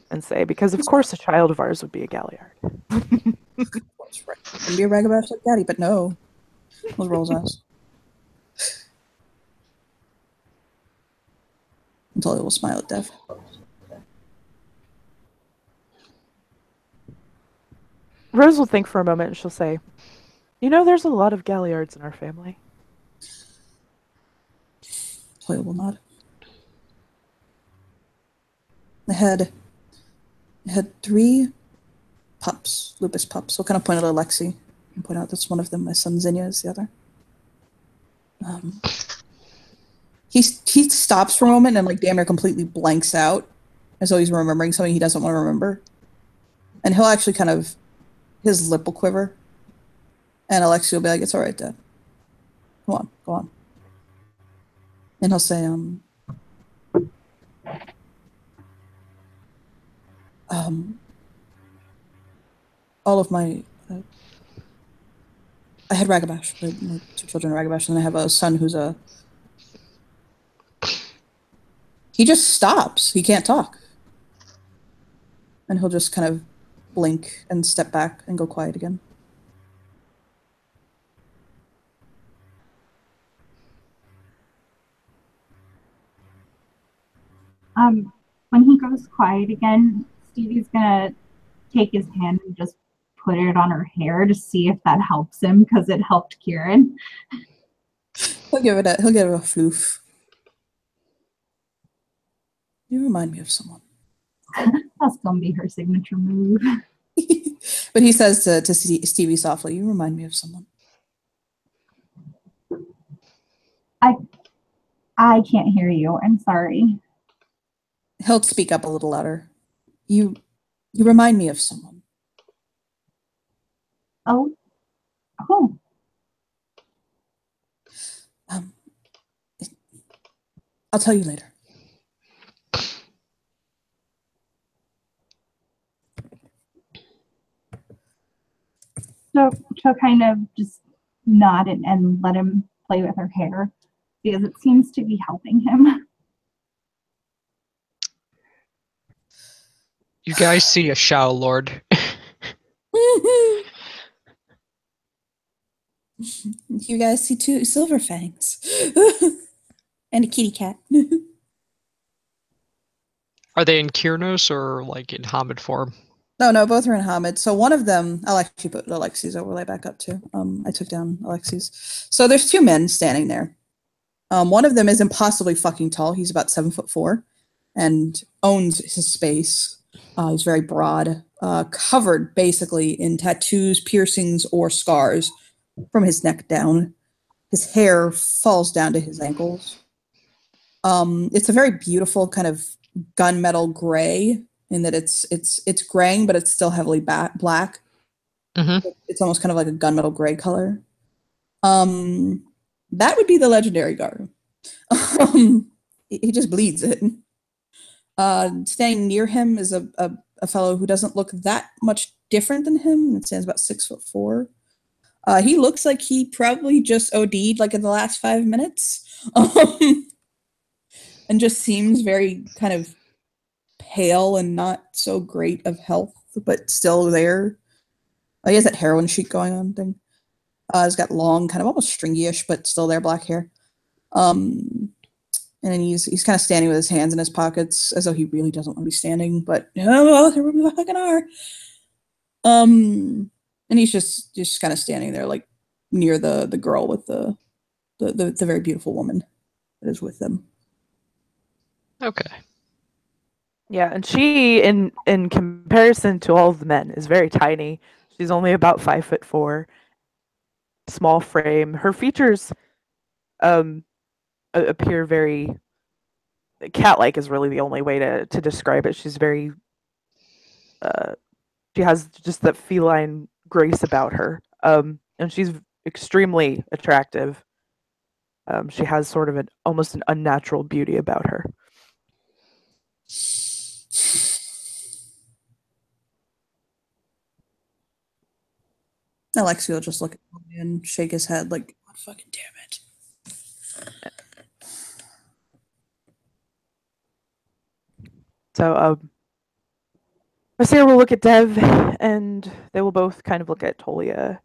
and say, because of course a child of ours would be a Galliard. Can be a ragamuffin like daddy, but no. Those rolls eyes. Until he will smile at Dev. Rose will think for a moment and she'll say, you know, there's a lot of Galliards in our family. Toya will nod. I had 3 pups, lupus pups. So I'll kind of point out Alexi and point out that's one of them. My son Zinnia is the other. He stops for a moment and like damn near completely blanks out, as though he's remembering something he doesn't want to remember. And he'll actually kind of, his lip will quiver, and Alexi will be like, "It's all right, Dad. Go on." And he'll say, all of my I had Ragabash, my 2 children are Ragabash, and then I have a son who's a. He just stops. He can't talk, and he'll just kind of blink and step back and go quiet again. When he goes quiet again, Stevie's gonna take his hand and just put it on her hair to see if that helps him because it helped Kieran. He'll give it a floof. You remind me of someone. That's gonna be her signature move. But he says to Stevie softly, "You remind me of someone." I can't hear you. I'm sorry. He'll speak up a little louder. You remind me of someone. Oh. Oh. I'll tell you later. So she'll kind of just nod and let him play with her hair because it seems to be helping him. You guys see a Shao Lord. You guys see 2 silver fangs. And a kitty cat. Are they in Kyrnos or like in Hamid form? No, both are in Hamid. So one of them, I'll actually put Alexi's overlay back up too. I took down Alexi's. So there's 2 men standing there. One of them is impossibly fucking tall. He's about 7'4" and owns his space. He's very broad, covered basically in tattoos, piercings, or scars from his neck down. His hair falls down to his ankles. It's a very beautiful kind of gunmetal gray in that it's graying, but it's still heavily black. Mm-hmm. It's almost kind of like a gunmetal gray color. That would be the legendary Garu. He just bleeds it. Standing near him is a fellow who doesn't look that much different than him. It stands about 6'4". He looks like he probably just OD'd like in the last 5 minutes. And just seems very kind of pale and not so great of health, but still there. He has that heroin chic going on thing. He's got long, kind of almost stringy-ish, but still there, black hair. And then he's kind of standing with his hands in his pockets as though he really doesn't want to be standing, but oh well, here we fucking are. And he's just kind of standing there, like near the girl with the very beautiful woman that is with them. Okay. Yeah, and she, in comparison to all of the men, is very tiny. She's only about 5'4", small frame. Her features appear very cat-like is really the only way to describe it. She's very she has just that feline grace about her, and she's extremely attractive. She has sort of almost an unnatural beauty about her. Alexi will just look at me and shake his head like, "God fucking damn it." So, Nasir will look at Dev, and they will both kind of look at Tolia,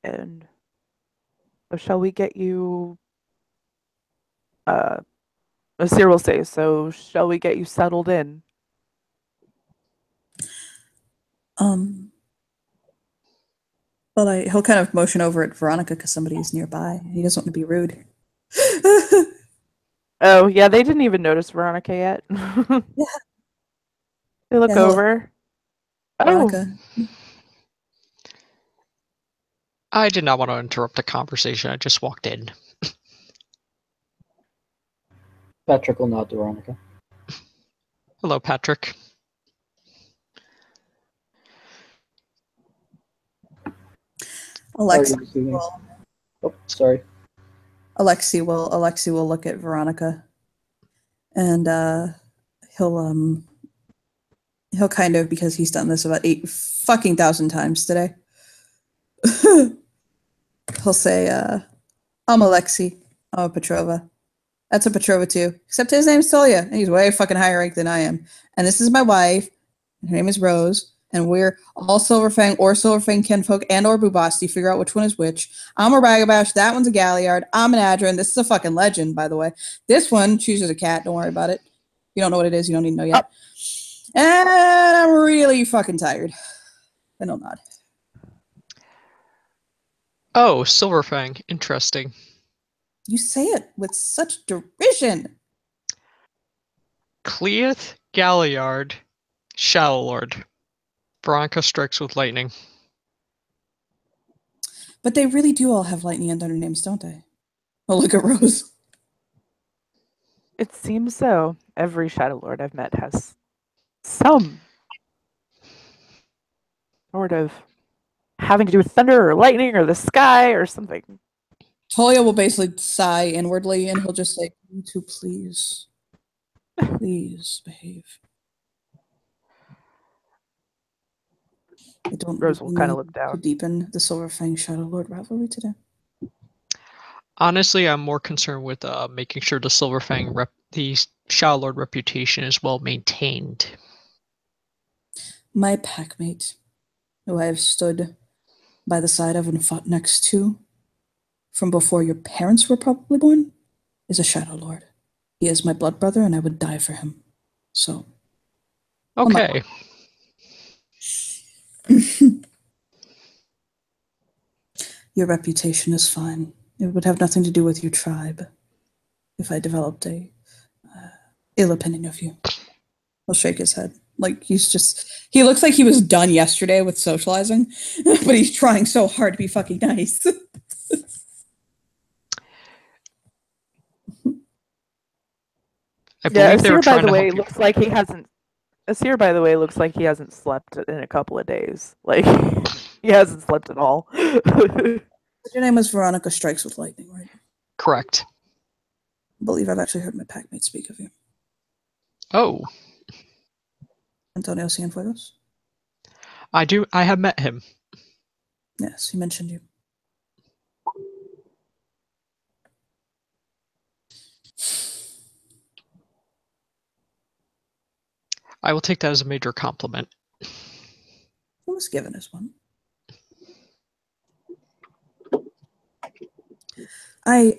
and so shall we get you? Nasir will say, "So shall we get you settled in?" Well, he'll kind of motion over at Veronica because somebody's nearby. He doesn't want to be rude. Oh, yeah, they didn't even notice Veronica yet. Yeah. They look over. Veronica. Oh. I did not want to interrupt the conversation. I just walked in. Patrick will nod to Veronica. Hello, Patrick. Alexi will look at Veronica, and he'll kind of, because he's done this about 8,000 times today. he'll say, I'm Alexei. I'm a Petrova. That's a Petrova too. Except his name's Tolia, and he's way fucking higher rank than I am. And this is my wife. Her name is Rose. And we're all Silverfang or Silverfang Kinfolk and or Bubasti. Figure out which one is which. I'm a Ragabash. That one's a Galliard. I'm an Adrin. This is a fucking legend, by the way. This one chooses a cat. Don't worry about it. You don't know what it is. You don't need to know yet. And I'm really fucking tired. And I'll nod. Oh, Silverfang. Interesting. You say it with such derision. Cleith, Galliard, Shadow Lord. Veronica strikes with lightning. But they really do all have lightning under their names, don't they? Oh, look at Rose. It seems so. Every Shadow Lord I've met has some sort of having to do with thunder or lightning or the sky or something. Tolia will basically sigh inwardly, and he'll just say, "You two, please behave." I don't Rose will really kind of need look to down. deepen the Silverfang Shadow Lord rivalry today. Honestly, I'm more concerned with making sure the Silverfang the Shadow Lord reputation is well maintained. My packmate, who I have stood by the side of and fought next to from before your parents were probably born, is a Shadow Lord. He is my blood brother, and I would die for him. So, Okay. your reputation is fine. It would have nothing to do with your tribe if I developed a ill opinion of you. He'll shake his head. Like he looks like he was done yesterday with socializing, but he's trying so hard to be fucking nice. I believe they were Asir, by trying the to way, help you. looks like he hasn't. Asir, by the way, looks like he hasn't slept in a couple of days. Like he hasn't slept at all. Your name is Veronica Strikes with Lightning, right? Correct. I believe I've actually heard my packmate speak of you. Oh, Antonio Cienfuegos? I do. I have met him. Yes, he mentioned you. I will take that as a major compliment. He was given as one. I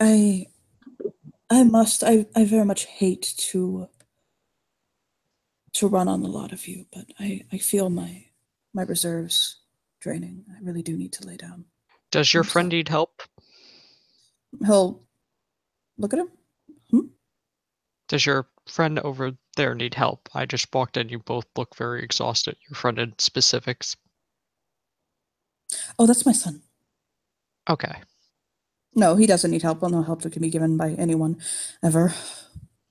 very much hate to run on a lot of you, but I feel my reserves draining. I really do need to lay down. Does your I'm friend sorry. need help? He'll look at him. Does your friend over there need help? I just walked in. You both look very exhausted. Your friend in specifics. Oh, that's my son. Okay. No, he doesn't need help. Well, no help that can be given by anyone ever.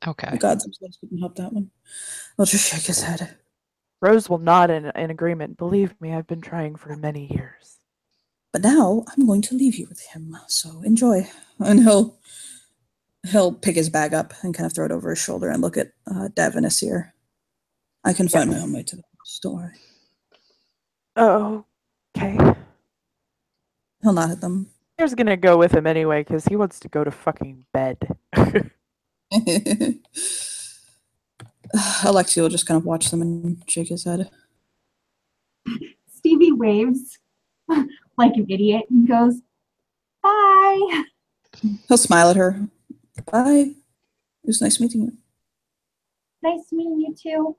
Okay. The gods themselves couldn't help that one. I'll just shake his head. Rose will nod in agreement. Believe me, I've been trying for many years. But now I'm going to leave you with him, so enjoy. And he'll pick his bag up and kind of throw it over his shoulder and look at Dev and Asir. I can find my own way to the house. Don't worry. Oh, okay. He'll nod at them. Asir's gonna go with him anyway because he wants to go to fucking bed. Alexei will just kind of watch them and shake his head. Stevie waves like an idiot and goes, "Bye." He'll smile at her. Bye. It was nice meeting you. Nice meeting you too.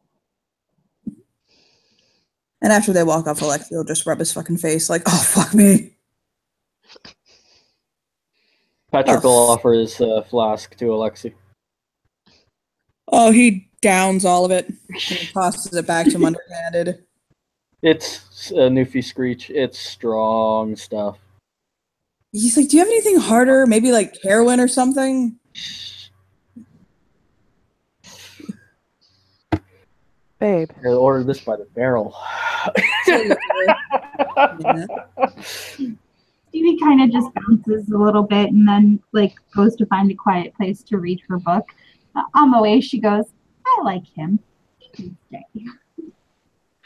And after they walk off, Alexei will just rub his fucking face like, oh, fuck me. Patrick will offer his flask to Alexei. Oh, he downs all of it and he tosses it back to him underhanded. It's a Newfie Screech. It's strong stuff. He's like, do you have anything harder? Maybe like heroin or something? Babe. I ordered this by the barrel. Yeah. Stevie kind of just bounces a little bit and then like goes to find a quiet place to read her book. On the way, she goes, "I like him. He can stay."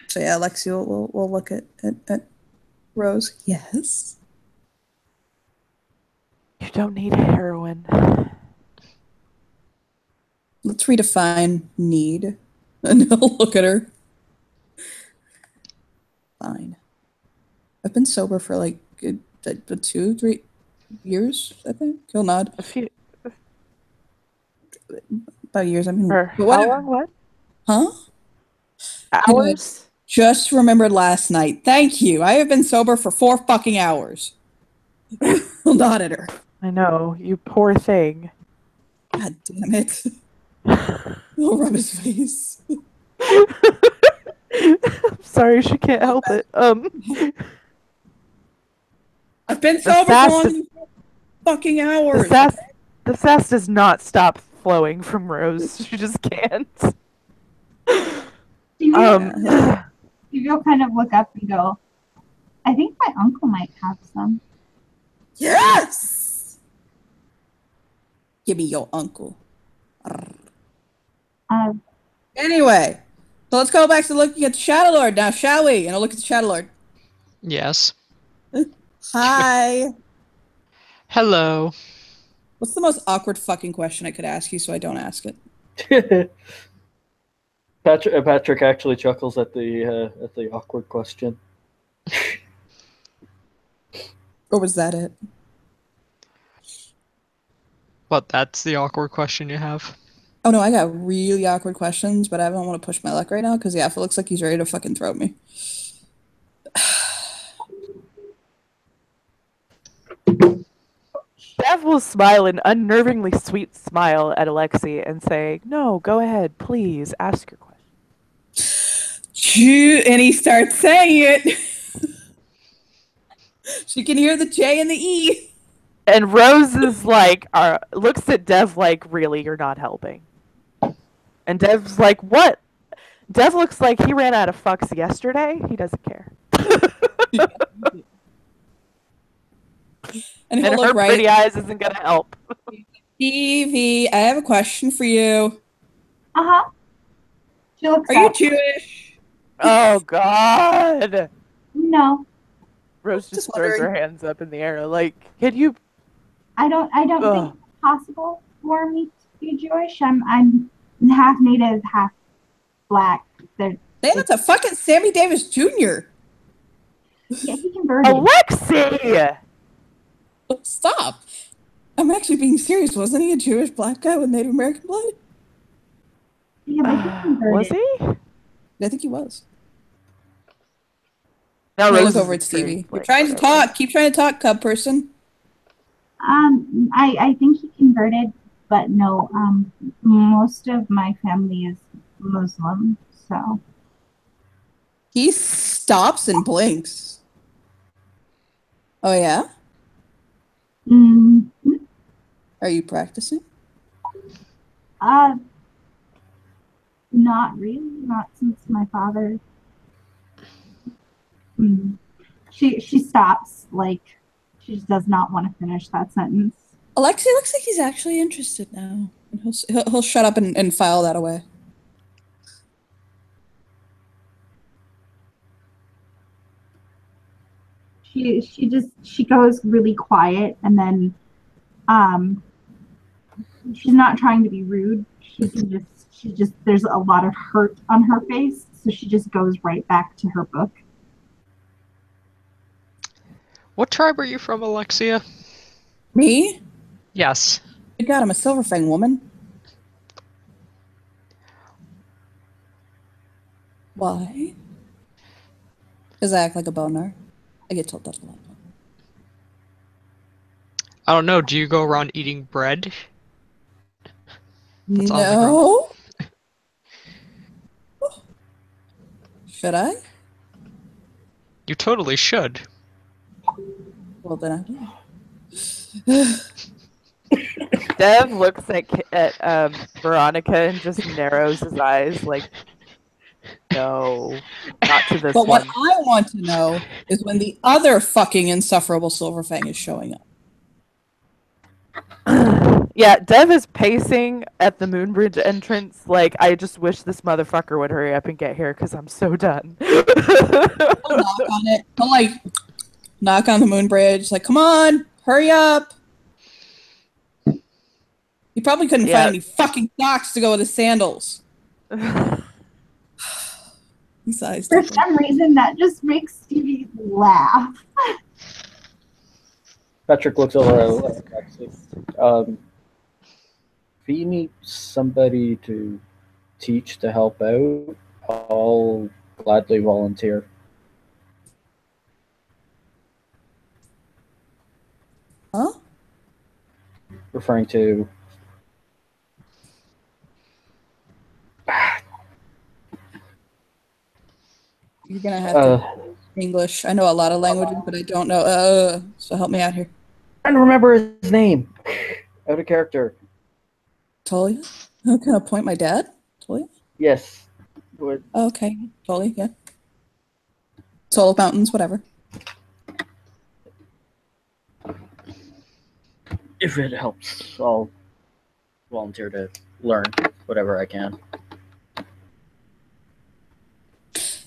So yeah, Alexia will look at Rose. Yes. You don't need heroin. Let's redefine need. And he'll look at her. Fine. I've been sober for like 2-3 years, I think. He'll nod. A few. About years, I mean. For but how whatever. long? What? Huh? Hours? Just remembered last night. Thank you. I have been sober for 4 fucking hours. He'll nod at her. I know, you poor thing. God damn it. He'll rub his face. I'm sorry, she can't help it. I've been The sober for sass longer is- than 4 fucking hours. The sass does not stop flowing from Rose. She just can't. You'll kind of look up and go, I think my uncle might have some. Yes! Give me your uncle. Anyway, so let's go back to looking at the Shadow Lord now, shall we? And I'll look at the Shadow Lord. Yes. Hi. Hello. What's the most awkward fucking question I could ask you so I don't ask it? Patrick actually chuckles at the awkward question. Or was that it? What, that's the awkward question you have? Oh no, I got really awkward questions, but I don't want to push my luck right now because it looks like he's ready to fucking throw me. Dev will smile an unnervingly sweet smile at Alexi and say, "No, go ahead, please, ask your question." And he starts saying it. She can hear the J and the E. And Rose is like, looks at Dev like, "Really, you're not helping." And Dev's like, "What?" Dev looks like he ran out of fucks yesterday. He doesn't care. And he'll And her look right. pretty eyes isn't gonna help. Evie, I have a question for you. Uh-huh. She looks Are you up. Jewish? Oh God! No, Rose Just just throws her wondering. hands up in the air, like, "Can you?" I don't Ugh. think it's possible for me to be Jewish. I'm half native, half black. Damn, that's a fucking Sammy Davis Jr. Yeah, he converted. Alexi! Stop. I'm actually being serious. Wasn't he a Jewish black guy with Native American blood? Yeah, but he converted. Was he? I think he was. No, Look Rose over is at Stevie. very, You're like, trying to whatever. talk. Keep trying to talk, cub person. I think he converted, but no. Most of my family is Muslim, so He stops and blinks. Oh, yeah? mm, Are you practicing? not really. Not since my father. She stops, like she just does not want to finish that sentence. Alexi looks like he's actually interested now. And he'll shut up and file that away. She goes really quiet, and then she's not trying to be rude. She just there's a lot of hurt on her face, so she just goes right back to her book. What tribe are you from, Alexia? Me? Yes. Good God, I'm a Silverfang woman. Why? Because I act like a boner. I get told that a lot. I don't know, do you go around eating bread? That's on the No. Should I? You totally should. Well, then I do. Dev looks at Veronica and just narrows his eyes, like, "No, not to this But what one." I want to know is when the other fucking insufferable Silverfang is showing up. Yeah, Dev is pacing at the Moonbridge entrance like, "I just wish this motherfucker would hurry up and get here because I'm so done." He'll knock on it. He'll like knock on the moon bridge, like, come on, hurry up. You probably couldn't Yeah. find any fucking socks to go with his sandals. He sighs. For some reason, that just makes Stevie laugh. Patrick looks over at Lexi. If you need somebody to teach to help out, I'll gladly volunteer. Huh? Referring to You're gonna have to English. I know a lot of languages, but I don't know. So help me out here. I don't remember his name. Out of character. Tolia? Who can I point my dad? Tolia? Yes. What? Oh, okay. Tolia, yeah. Soul of Mountains, whatever. If it helps, I'll volunteer to learn whatever I can.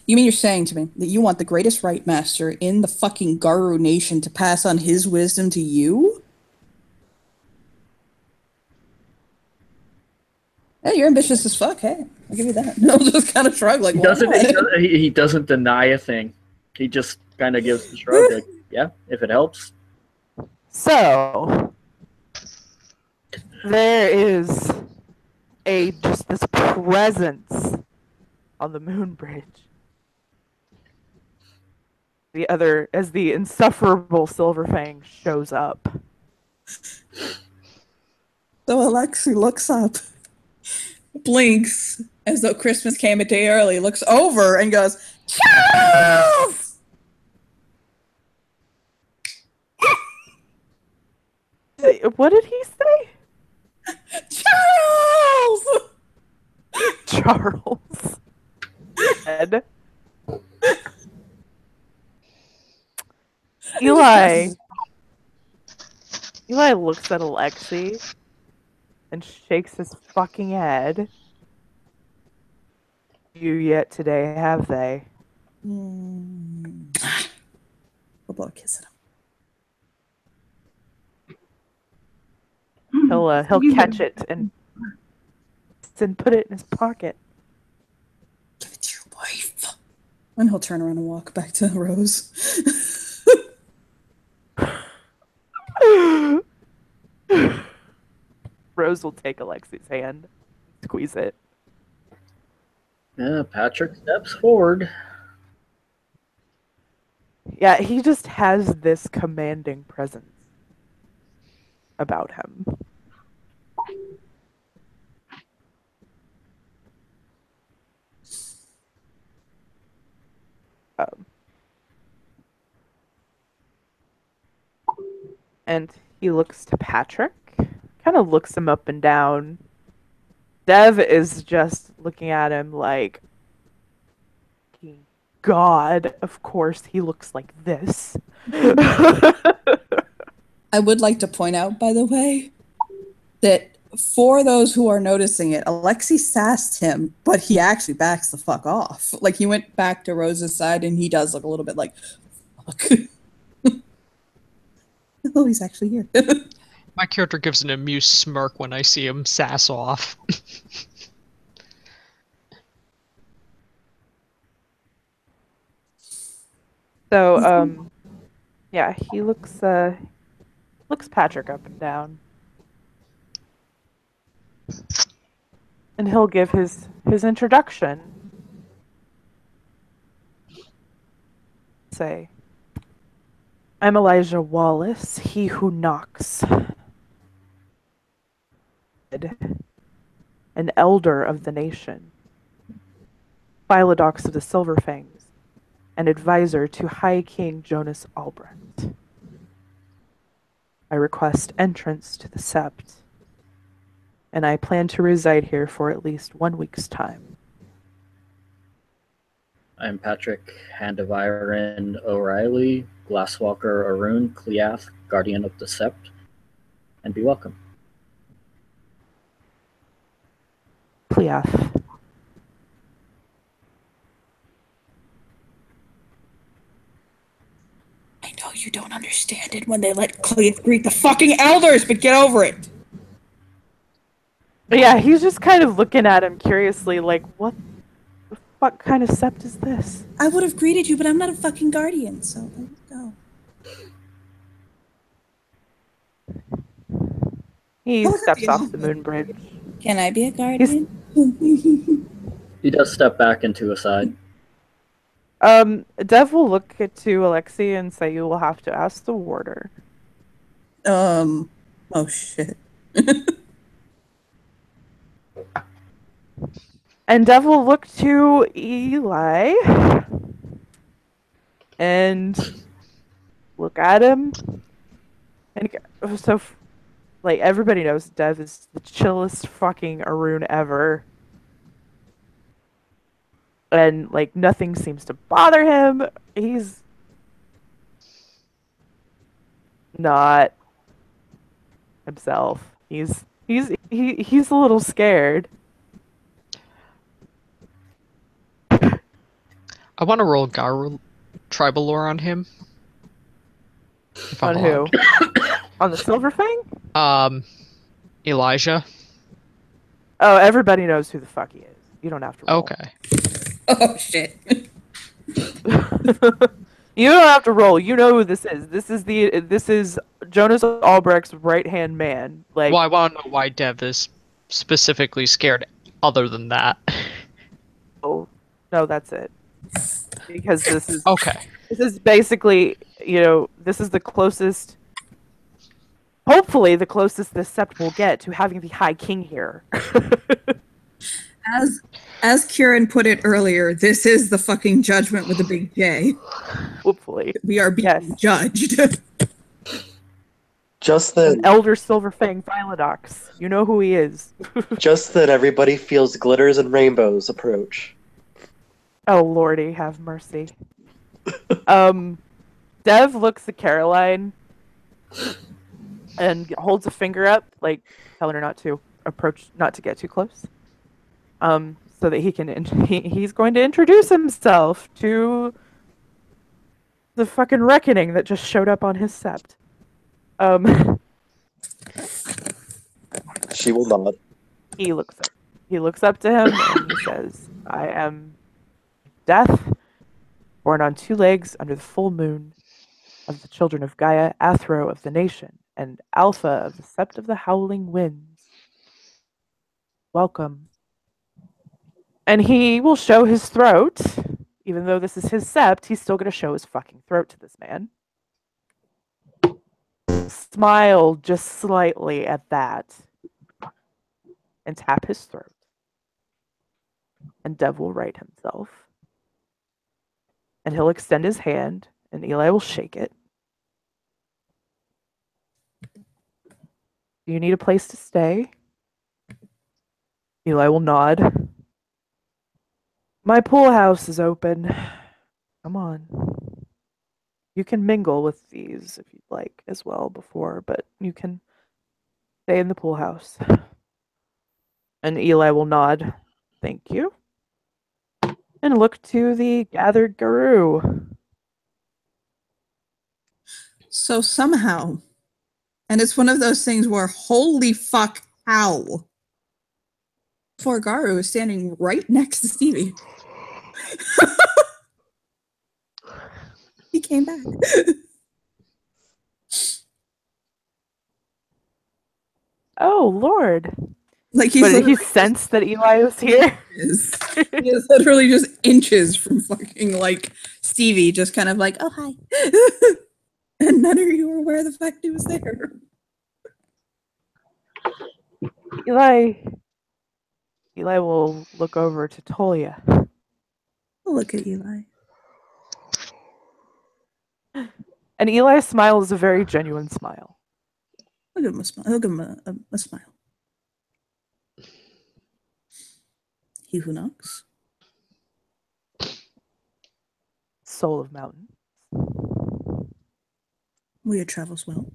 You mean you're saying to me that you want the greatest Rite Master in the fucking Garu nation to pass on his wisdom to you? Hey, you're ambitious as fuck. Hey, I'll give you that. I'll just kind of shrug like, He doesn't deny a thing. He just kind of gives the shrug. Like, yeah, if it helps. So there is just this presence on the moon bridge. As the insufferable Silverfang shows up. So Alexi looks up, blinks as though Christmas came a day early, looks over and goes, Charles! What did he say? Charles! Charles. Ed. Eli looks at Alexi and shakes his fucking head. You yet today, have they? We'll blow a kiss at him. He'll catch it and put it in his pocket. Give it to your wife. And he'll turn around and walk back to Rose. Rose will take Alexi's hand, squeeze it. Yeah, Patrick steps forward. Yeah, he just has this commanding presence about him. And he looks to Patrick, kind of looks him up and down. Dev is just looking at him like, God, of course he looks like this. I would like to point out, by the way, that for those who are noticing it, Alexi sassed him, but he actually backs the fuck off. Like, he went back to Rose's side, and he does look a little bit like, fuck. Oh, he's actually here. My character gives an amused smirk when I see him sass off. So, yeah, he looks Patrick up and down. And he'll give his introduction. Say, I'm Elijah Wallace, he who knocks. An elder of the nation. Philodox of the Silverfangs. An advisor to High King Jonas Albrecht. I request entrance to the Sept, and I plan to reside here for at least 1 week's time. I'm Patrick, Hand of Iron O'Reilly, Glasswalker Arun, Cleath, Guardian of the Sept, and be welcome. Cleath. I know you don't understand it when they let Cleath greet the fucking elders, but get over it. Yeah, he's just kind of looking at him curiously, like, what the fuck kind of sept is this? I would have greeted you, but I'm not a fucking guardian, so let's go. He What was steps the off the offer? moon bridge. Can I be a guardian? He does step back into a side. Dev will look to Alexei and say, you will have to ask the warder. Oh shit. And Dev will look to Eli and look at him. And so, like, everybody knows Dev is the chillest fucking Arun ever. And, like, nothing seems to bother him. He's not himself. He's a little scared. I want to roll Garu tribal lore on him. If On I'm who? allowed. On the Silver Fang? Elijah. Oh, everybody knows who the fuck he is. You don't have to roll. Okay. Oh shit. You don't have to roll. You know who this is. This is Jonas Albrecht's right-hand man. Like, Well, I want to know why Dev is specifically scared. Other than that. oh, no, that's it. Because this is Okay. this is basically, this is the closest, hopefully the closest the sept will get to having the High King here. As Kieran put it earlier, this is the fucking judgment with a big J. Hopefully. We are being Yes. judged. Just An that, Elder Silver Fang Philodox. You know who he is. just that everybody feels glitters and rainbows approach. Oh, Lordy, have mercy. Dev looks at Caroline and holds a finger up, like telling her not to approach, not to get too close. So that he can, he's going to introduce himself to the fucking reckoning that just showed up on his sept. She will nod. He looks up to him and he says, I am Death, born on 2 legs under the full moon, of the children of Gaia, Athro of the nation, and Alpha of the Sept of the Howling Winds. Welcome. And he will show his throat. Even though this is his sept, he's still going to show his fucking throat to this man. Smile just slightly at that. And tap his throat. And Dev will right himself. And he'll extend his hand, and Eli will shake it. Do you need a place to stay? Eli will nod. My pool house is open. Come on. You can mingle with these if you'd like as well before, but you can stay in the pool house. And Eli will nod. Thank you. And look to the gathered Garou. So somehow, and it's one of those things where holy fuck, how? Forgaru is standing right next to Stevie. He came back. Oh, Lord. Like But he sensed that Eli was here. he is literally just inches from fucking like Stevie, just kind of like, oh hi. And none of you were aware the fact he was there. Eli will look over to Tolia. Look at Eli. And Eli's smile is a very genuine smile. Look at him a smile. Look at him a smile. He who knocks. Soul of Mountain. Will your travels well?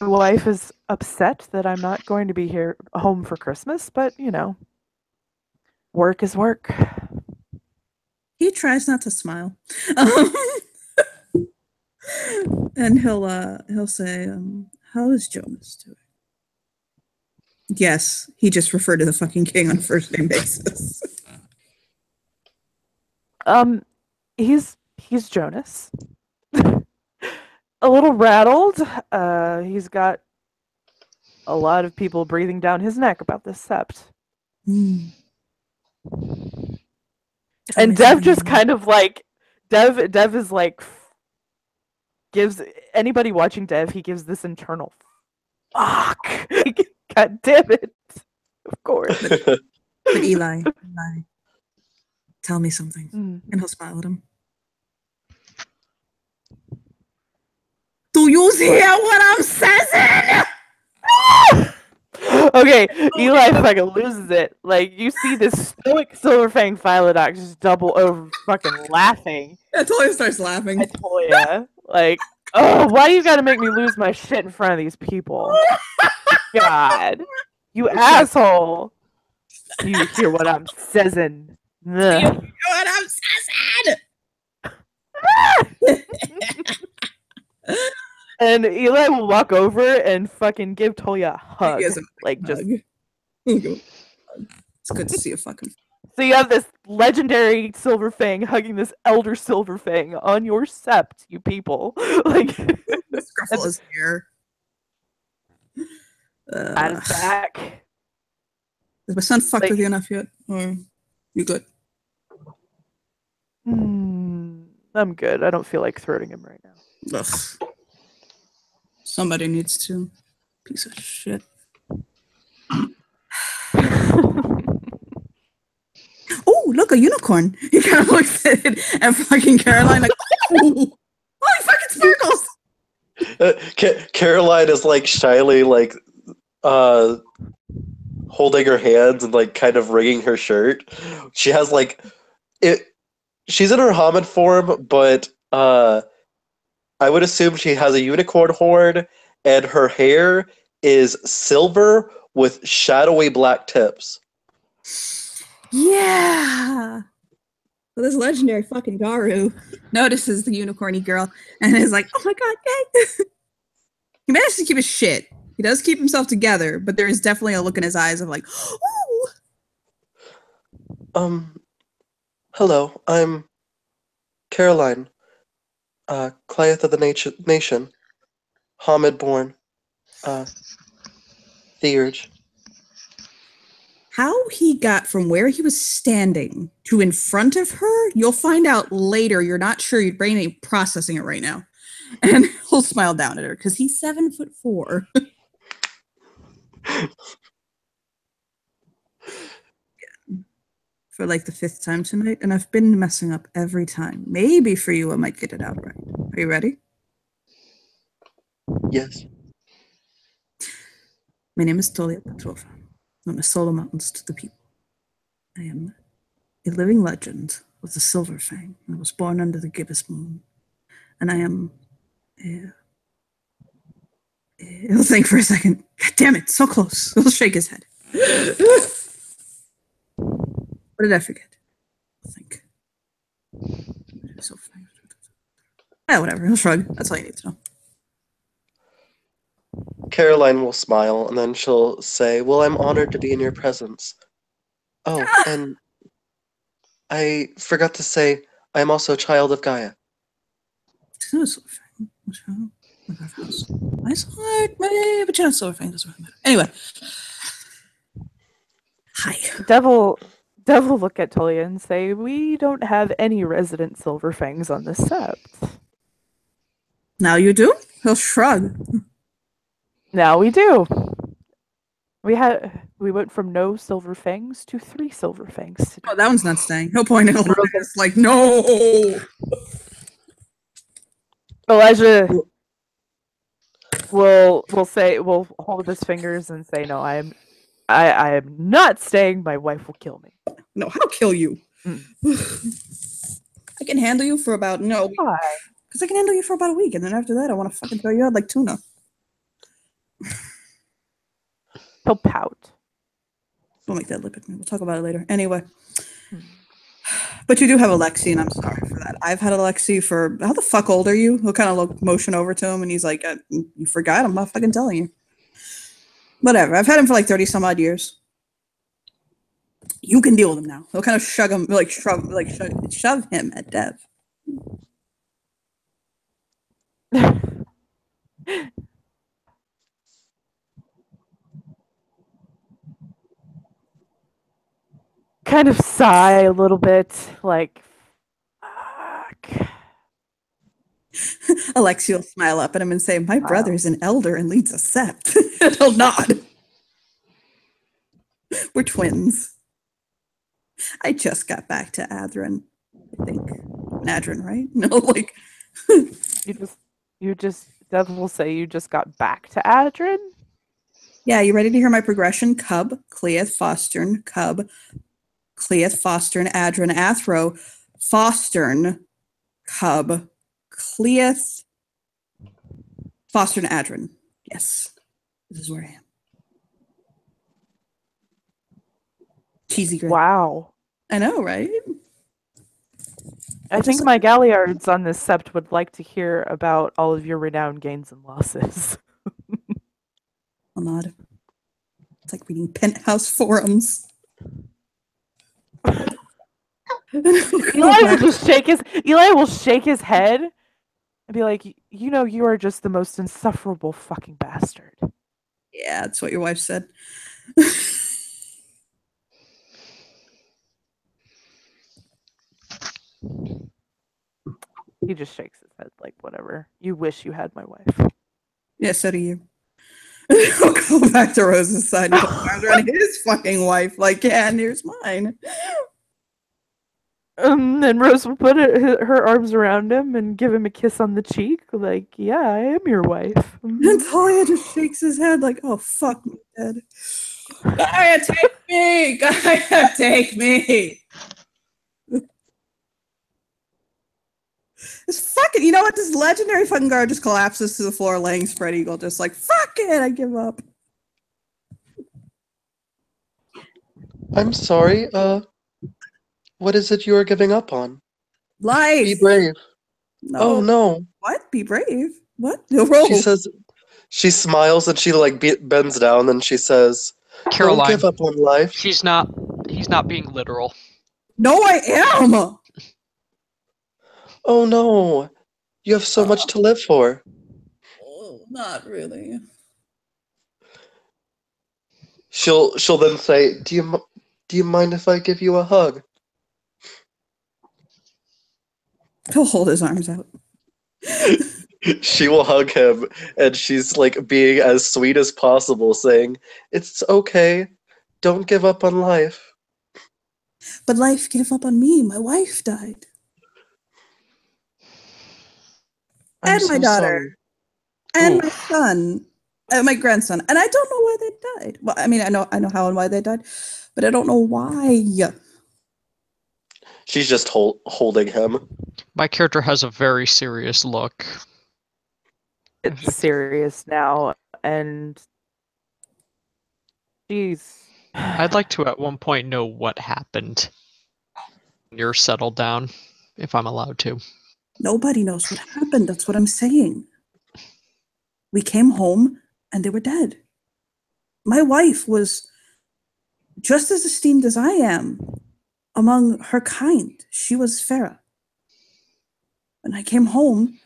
My wife is upset that I'm not going to be here home for Christmas, but work is work. He tries not to smile. And he'll say, how is Jonas doing? Yes, he just referred to the fucking king on a first name basis. He's Jonas. A little rattled. He's got a lot of people breathing down his neck about this sept. Mm. And Dev just kind of like Dev is like gives anybody watching Dev, he gives this internal fuck. God damn it. Of course. But Eli, tell me something. Mm. And he'll smile at him. Do you hear what I'm saying? Okay, Eli fucking loses it. Like, you see this stoic Silverfang Phyllodox just double over fucking laughing. Yeah, Toya starts laughing. at Toya. Like, oh, why you gotta make me lose my shit in front of these people? God. You asshole. You hear what I'm saying? You hear what I'm saying? And Eli will walk over and fucking give Toya a hug. He gives him a Like, just. hug. It's good to see a fucking. So you have this legendary Silverfang hugging this elder Silverfang on your sept, you people. Like, Scruffle is here. that is back. Has my son fucked Like- with you enough yet? Or you good? I'm good. I don't feel like throating him right now. Ugh. Somebody needs to. Piece of shit. Oh, look, a unicorn. He kind of looks at it and fucking Caroline like, oh, holy fucking sparkles. Caroline is like shyly like holding her hands and like kind of wringing her shirt. She has like it. She's in her Hamid form, but I would assume she has a unicorn horn, and her hair is silver with shadowy black tips. Yeah. So this legendary fucking Garu notices the unicorny girl and is like, oh my god, yay. He manages to keep his shit. He does keep himself together, but there is definitely a look in his eyes of like, ooh. Hello, I'm Caroline, Clieth of the Nation, Hamid born, Theurge. How he got from where he was standing to in front of her, you'll find out later. You're not sure. Your brain ain't processing it right now. And he'll smile down at her because he's 7'4". For like the 5th time tonight, and I've been messing up every time. Maybe for you, I might get it out right. Are you ready? Yes. My name is Tolia Petrova. I'm a Solar Mountains to the people. I am a living legend of the Silver Fang. I was born under the gibbous moon. And I am he'll think for a second. God damn it, so close. He'll shake his head. What did I forget? I'll think. So whatever. He'll shrug. That's all you need to know. Caroline will smile, and then she'll say, well, I'm honored to be in your presence. Oh, and I forgot to say, I am also a child of Gaia. My sword, my vagina silver fang doesn't really matter. Anyway. Hi. Devil look at Tolia and say, we don't have any resident Silverfangs on this sept. Now you do? He'll shrug. Now we do. We went from no Silverfangs to 3 Silverfangs today. Oh, that one's not staying. He'll point out. It's like, no. Elijah will hold up his fingers and say, no, I am not staying. My wife will kill me. No, I'll kill you. Mm. I can handle you for about Why? because I can handle you for about a week, and then after that, I want to fucking throw you out like tuna. He'll pout. Don't make that lip at me. We'll talk about it later. Anyway. But you do have Alexi, and I'm sorry for that. I've had Alexi for how the fuck old are you? He'll kind of motion over to him, and he's like, "You forgot? I'm not fucking telling you." Whatever. I've had him for like 30 some odd years. You can deal with him now. He'll kind of shove him at Dev. Kind of sigh a little bit, like, fuck. Alexi will smile up at him and say, "My brother's an elder and leads a sept." And he'll nod. We're twins. I just got back to Adrin. I think. Adrin, right? No, like. Dev will say you just got back to Adrin? Yeah, you ready to hear my progression? Cub, Cleath, Fostern, Cub, Cleath, Fostern, Adrin, Athro, Fostern, Cub, Cleath, Fostern, Adrin. Yes, this is where I am. Cheesy grin. Wow. I know, right? I think my Galliards on this sept would like to hear about all of your renown gains and losses. I'll nod. It's like reading penthouse forums. Eli will shake his head and be like, you know, you are just the most insufferable fucking bastard. Yeah, that's what your wife said. He just shakes his head like, whatever. You wish you had my wife. Yeah, so do you. We'll go back to Rose's side and put arms around his fucking wife. Like, yeah, and here's mine. Then Rose will put her arms around him and give him a kiss on the cheek. Like, yeah, I am your wife. And Talia just shakes his head like, oh, fuck me, dead. Gaia, take me! Gaia, take me! This fucking, you know what? This legendary fucking guard just collapses to the floor, laying spread eagle, just like, fuck it, I give up. I'm sorry. What is it you are giving up on? Life! Be brave. No. Oh no. What? Be brave? What? No, roll. She says. She smiles and she like bends down and she says, Caroline, "Don't give up on life." he's not being literal. No, I am! Oh no, you have so much to live for. Oh, not really. She'll then say, "Do you mind if I give you a hug?" He'll hold his arms out. She will hug him, and she's like being as sweet as possible, saying, "It's okay. Don't give up on life." But life gave up on me. My wife died. I'm And my so daughter. sorry. And my Oof. son. My grandson. And I don't know why they died. Well, I mean, I know how and why they died, but I don't know why. She's just holding him. My character has a very serious look. It's serious now, and jeez. I'd like to at one point know what happened. You're settled down, if I'm allowed to. Nobody knows what happened. That's what I'm saying. We came home and they were dead. My wife was just as esteemed as I am among her kind. She was Farah. And I came home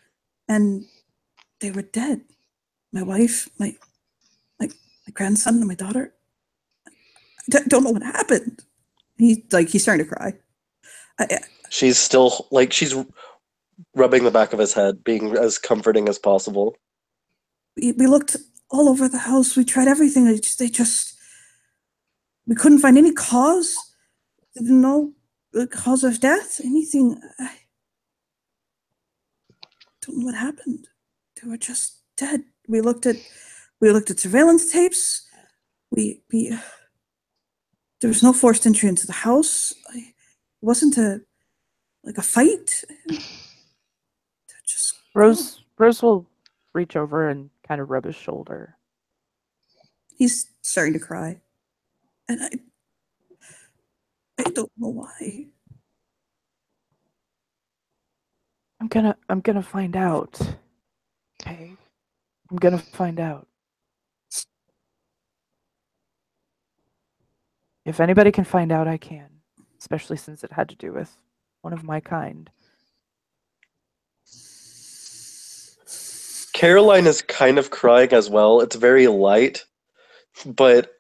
and they were dead. My wife, my grandson, and my daughter. I don't know what happened. He's starting to cry. She's still like she's rubbing the back of his head, being as comforting as possible. We looked all over the house. We tried everything. We couldn't find any cause. Didn't know the cause of death. Anything. I don't know what happened. They were just dead. We looked at surveillance tapes. There was no forced entry into the house. It wasn't a fight. Just Rose will reach over and kind of rub his shoulder. He's starting to cry. And I don't know why. I'm gonna find out. Okay. I'm gonna find out. If anybody can find out, I can. Especially since it had to do with one of my kind. Caroline is kind of crying as well. It's very light, but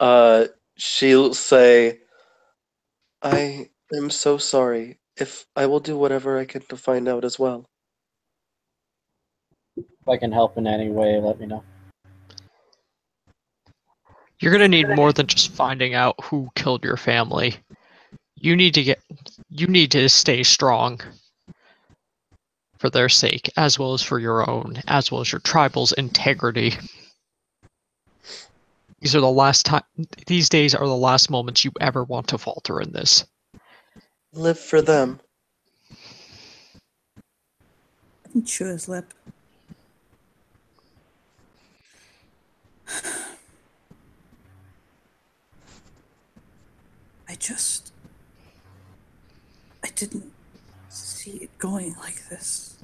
she'll say, "I am so sorry. If I will do whatever I can to find out as well." If I can help in any way, let me know. You're gonna need more than just finding out who killed your family. You need to stay strong for their sake, as well as for your own, as well as your tribal's integrity. These days are the last moments you ever want to falter in this. Live for them. He chew his lip. I didn't see it going like this.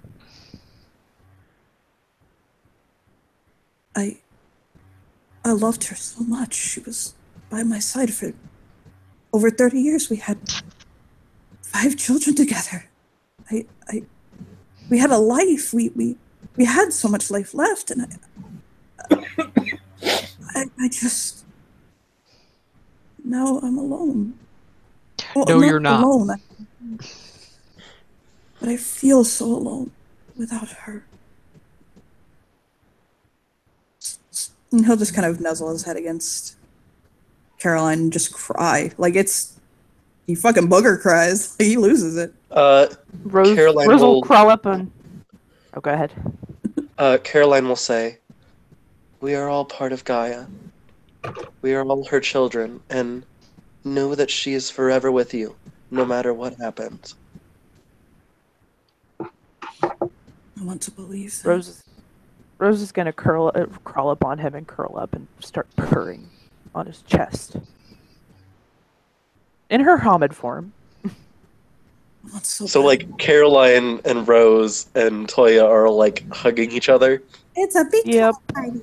I loved her so much. She was by my side for over 30 years. We had 5 children together. We had a life. We had so much life left, and I just now I'm alone. Well, No, you're not. alone. But I feel so alone without her. And he'll just kind of nuzzle his head against Caroline and just cry. Like he fucking booger cries. He loses it. Rose Caroline will crawl up and... Oh, go ahead. Caroline will say, "We are all part of Gaia. We are all her children, and know that she is forever with you, no matter what happens." I want to believe that. Rose is gonna crawl up on him and curl up and start purring on his chest. In her Hamid form. So like Caroline and Rose and Toya are like hugging each other. It's a big Yep. party.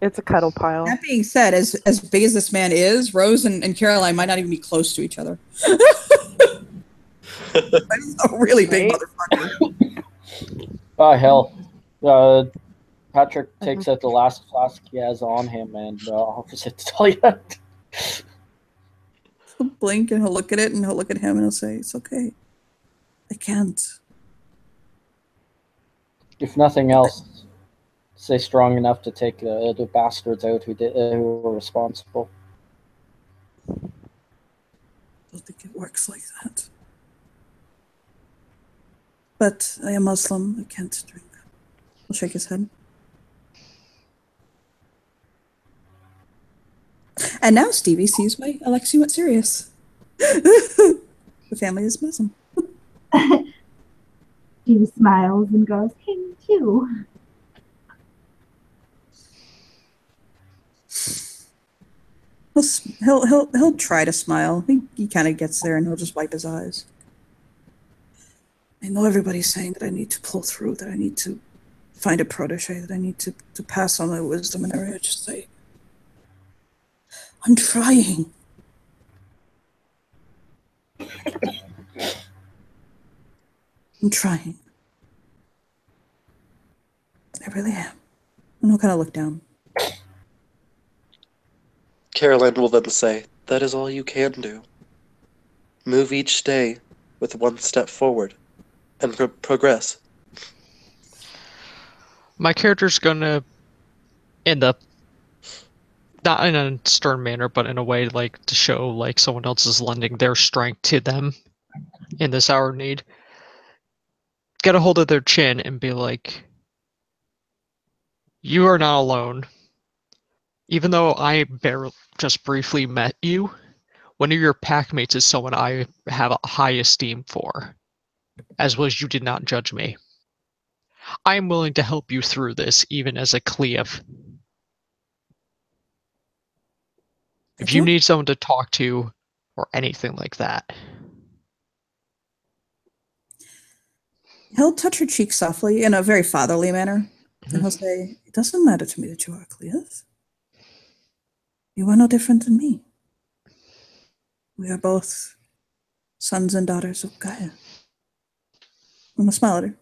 It's a cuddle pile. That being said, as big as this man is, Rose and Caroline might not even be close to each other. He's a really big motherfucker. Oh, hell. Patrick takes out the last flask he has on him and offers it to Talia. He'll blink and he'll look at it and he'll look at him and he'll say, "It's okay. I can't." If nothing else, stay strong enough to take the bastards out who were responsible. I don't think it works like that. But I am Muslim. I can't drink. He'll shake his head. And now Stevie sees why Alexi went serious. The family is Muslim. He smiles and goes, "Hey, me too." He'll try to smile. He kind of gets there and he'll just wipe his eyes. I know everybody's saying that I need to pull through, that I need to find a protege, that I need to pass on my wisdom and everything. I just say, I'm trying. I'm trying. I really am. And he'll kind of look down. Caroline will then say, "That is all you can do. Move each day with one step forward and progress." My character's gonna end up, not in a stern manner, but in a way like to show like someone else is lending their strength to them in this hour of need. Get a hold of their chin and be like, "You are not alone. Even though I just briefly met you, one of your packmates is someone I have a high esteem for, as well as you did not judge me. I am willing to help you through this, even as a Cleve. If you need someone to talk to, or anything like that." He'll touch her cheek softly in a very fatherly manner. And he'll say, "It doesn't matter to me that you are Cleve. You are no different than me. We are both sons and daughters of Gaia. I'm gonna smile at her.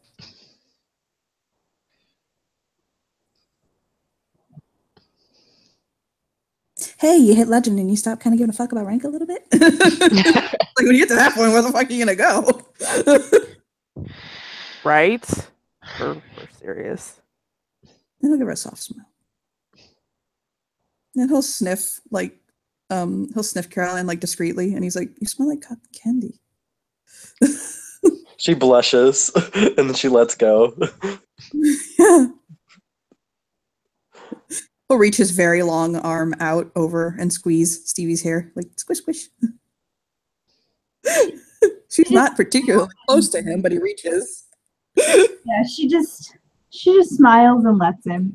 Hey, you hit legend and you stop kind of giving a fuck about rank a little bit? Like when you get to that point, where the fuck are you gonna go? Right? We're serious. And he'll give her a soft smile. And he'll sniff he'll sniff Caroline like discreetly, and he's like, "You smell like cotton candy." She blushes and then she lets go. Yeah. He'll reach his very long arm out over and squeeze Stevie's hair, like squish, squish. She's not particularly close to him, but he reaches. Yeah, she just smiles and lets him.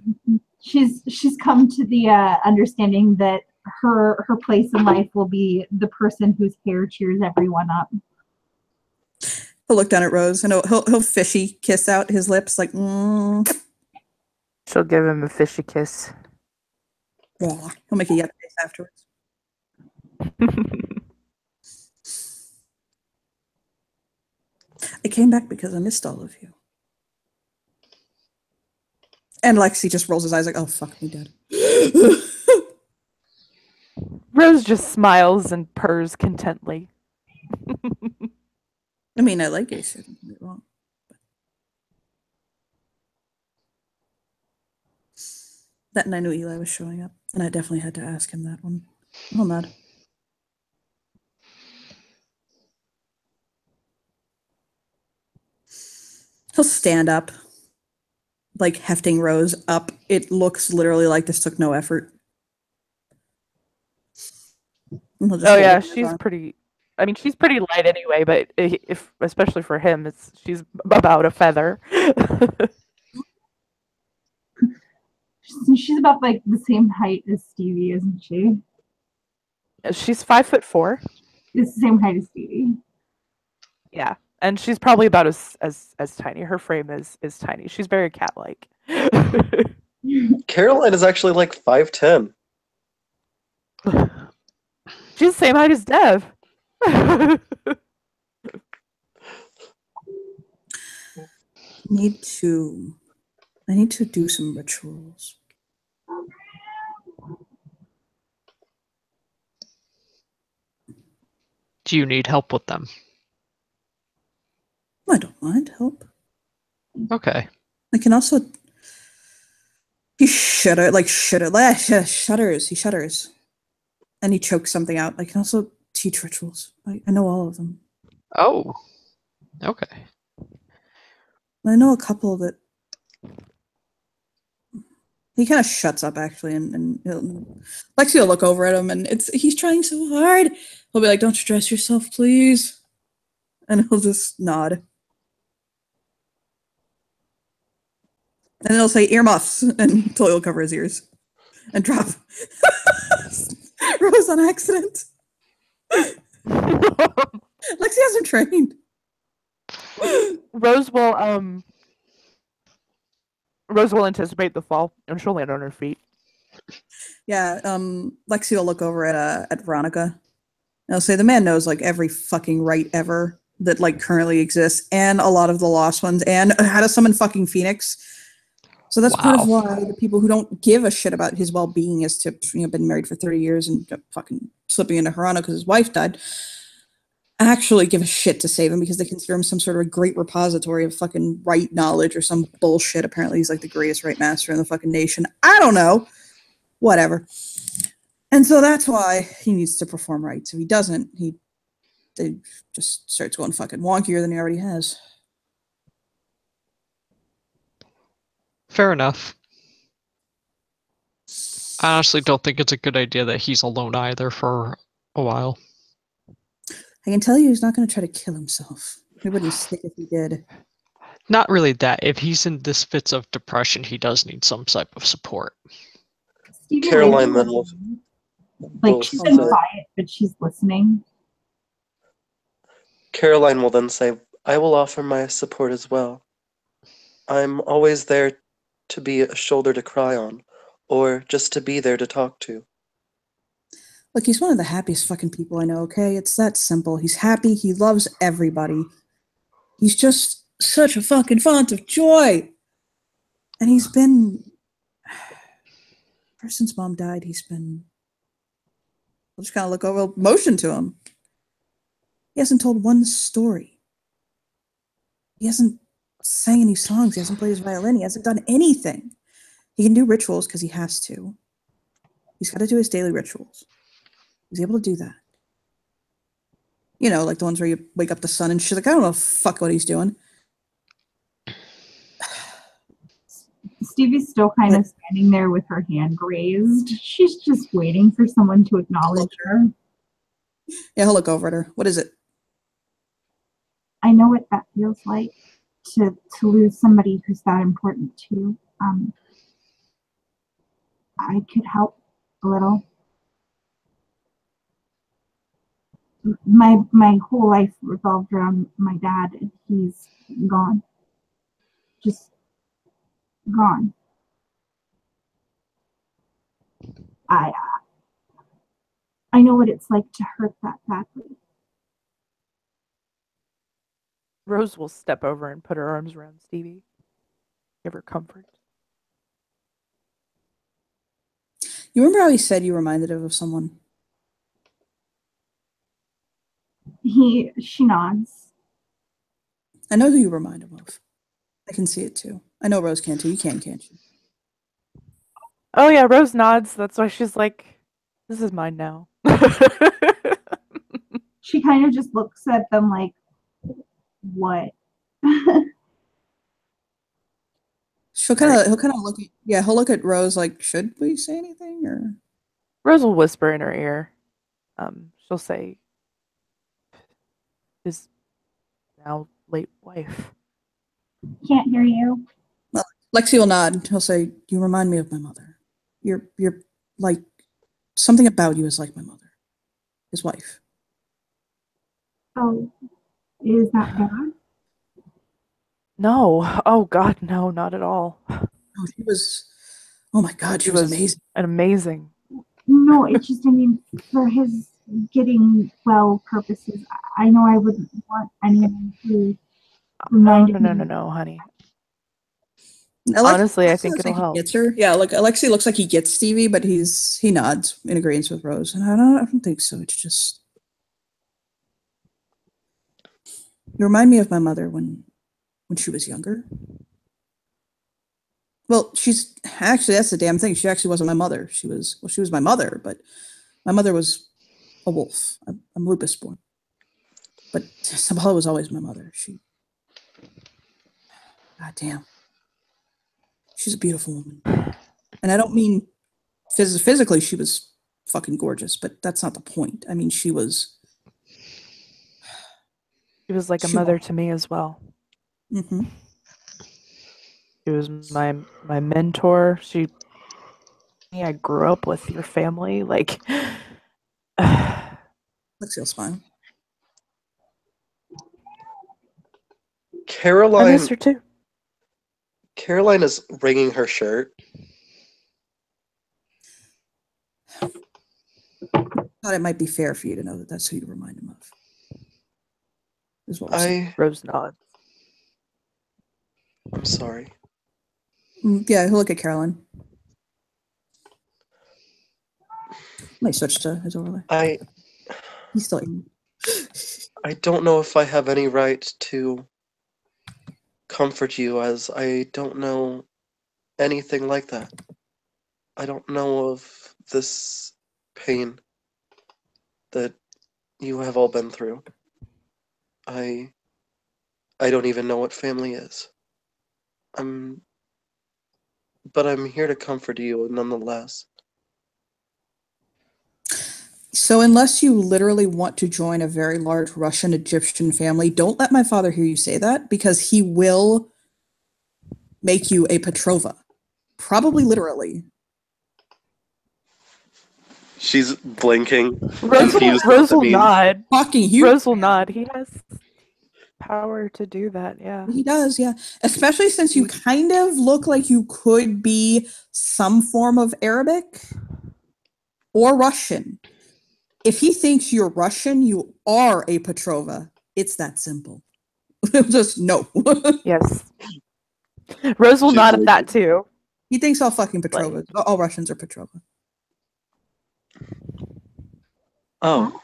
She's come to the understanding that her place in life will be the person whose hair cheers everyone up. He'll look down at Rose and he'll fishy kiss out his lips, like, She'll give him a fishy kiss. yeah. He'll make a yuck face afterwards. I came back because I missed all of you. And Lexi just rolls his eyes like, oh, fuck me, Dad. Rose just smiles and purrs contently. I mean, I like gay shit. Don't get me wrong. That and I knew Eli was showing up, and I definitely had to ask him that one. I'll nod. He'll stand up, like hefting Rose up. It looks literally like this took no effort. And he'll just Oh hold yeah, up his she's arm. pretty. I mean, she's pretty light anyway, but if especially for him, she's about a feather. She's about like the same height as Stevie, isn't she? She's 5'4". It's the same height as Stevie. Yeah, and she's probably about as tiny. Her frame is tiny. She's very cat-like. Caroline is actually like 5'10". She's the same height as Dev. I need to do some rituals. Do you need help with them? I don't mind help. Okay. I can also. He shudders. He shudders. And he chokes something out. I can also teach rituals. I know all of them. Oh. Okay. I know a couple that. He kind of shuts up actually, and Lexi will look over at him, and he's trying so hard. He'll be like, "Don't stress yourself, please," and he'll just nod. And then he'll say earmuffs until he'll cover his ears and drop Rose on accident. Lexi has him trained. Rose will anticipate the fall and she'll land on her feet. Yeah, Lexi will look over at Veronica. And he'll say the man knows like every fucking right ever that like currently exists, and a lot of the lost ones, and how to summon fucking Phoenix. So that's part of why the people who don't give a shit about his well-being as to been married for 30 years and fucking slipping into Harana because his wife died, actually give a shit to save him because they consider him some sort of a great repository of fucking right knowledge or some bullshit. Apparently he's like the greatest right master in the fucking nation. I don't know. Whatever. And so that's why he needs to perform rites. If he doesn't, he just starts going fucking wonkier than he already has. Fair enough. I honestly don't think it's a good idea that he's alone either for a while. I can tell you he's not going to try to kill himself. He wouldn't stick if he did. Not really that. If he's in this fits of depression, he does need some type of support. Stevie Caroline Ray- then will like she's been say- quiet, but she's listening. Caroline will then say, "I will offer my support as well. I'm always there to be a shoulder to cry on, or just to be there to talk to." Look, he's one of the happiest fucking people I know, okay? It's that simple. He's happy. He loves everybody. He's just such a fucking font of joy. And he's been, ever since Mom died, he's been, I'll just kind of look over, motion to him. He hasn't told one story. He hasn't sang any songs. He hasn't played his violin. He hasn't done anything. He can do rituals because he has to. He's got to do his daily rituals. He's able to do that. You know, like the ones where you wake up the sun and shit. Like, I don't know fuck what he's doing. Stevie's still kind of standing there with her hand raised. She's just waiting for someone to acknowledge her. Yeah, he'll look over at her. What is it? I know what that feels like to lose somebody who's that important to you. I could help a little. My whole life revolved around my dad, and he's gone. Just gone. I know what it's like to hurt that badly. Rose will step over and put her arms around Stevie. Give her comfort. You remember how he said you reminded him of someone? She nods. I know who you remind him of. I can see it too. I know Rose can too. You can, can't you? Oh yeah, Rose nods. That's why she's like, this is mine now. She kind of just looks at them like, what? He'll kind of look at, yeah, he'll look at Rose like, should we say anything or? Rose will whisper in her ear. She'll say, his now late wife. Can't hear you. Well, Lexi will nod. He'll say, you remind me of my mother. You're like, something about you is like my mother, his wife. Oh, is that bad? No. Oh God, no, not at all. Oh, she was, oh my God, she was amazing. Amazing. No, it's just, I mean, for his getting well purposes, I know I wouldn't want anyone to remind me. No, honey. Alexi, honestly, I think looks it'll like help. he gets her. Yeah, like Alexi looks like he gets Stevie, but he nods in agreement with Rose. And I don't think so. It's just, you remind me of my mother when she was younger. Well, she's actually, that's the damn thing. She actually wasn't my mother. She was my mother, but my mother was a wolf. I'm lupus born. But Sabala was always my mother. God damn. She's a beautiful woman. And I don't mean physically she was fucking gorgeous, but that's not the point. I mean, she was like a mother to me as well. Mm-hmm. She was my mentor. I grew up with your family. Like, Lexi'll smile. Caroline. I miss her too. Caroline is wringing her shirt. Thought it might be fair for you to know that that's who you remind him of. Is what we're saying. Rose nods. I'm sorry. Yeah, he'll look at Caroline. Might switch to his overlay. He's still in. I don't know if I have any right to comfort you, as I don't know anything like that. I don't know of this pain that you have all been through. I don't even know what family is. But I'm here to comfort you nonetheless. So unless you literally want to join a very large Russian Egyptian family, don't let my father hear you say that, because he will make you a Petrova. Probably literally. She's blinking. Rose will nod. Fucking huge. Rose will nod. He has power to do that, yeah. He does, yeah. Especially since you kind of look like you could be some form of Arabic or Russian. If he thinks you're Russian, you are a Petrova. It's that simple. Just no. Yes. Rose will She's nod at really that good. too. He thinks all fucking Petrova, all Russians are Petrova. Oh,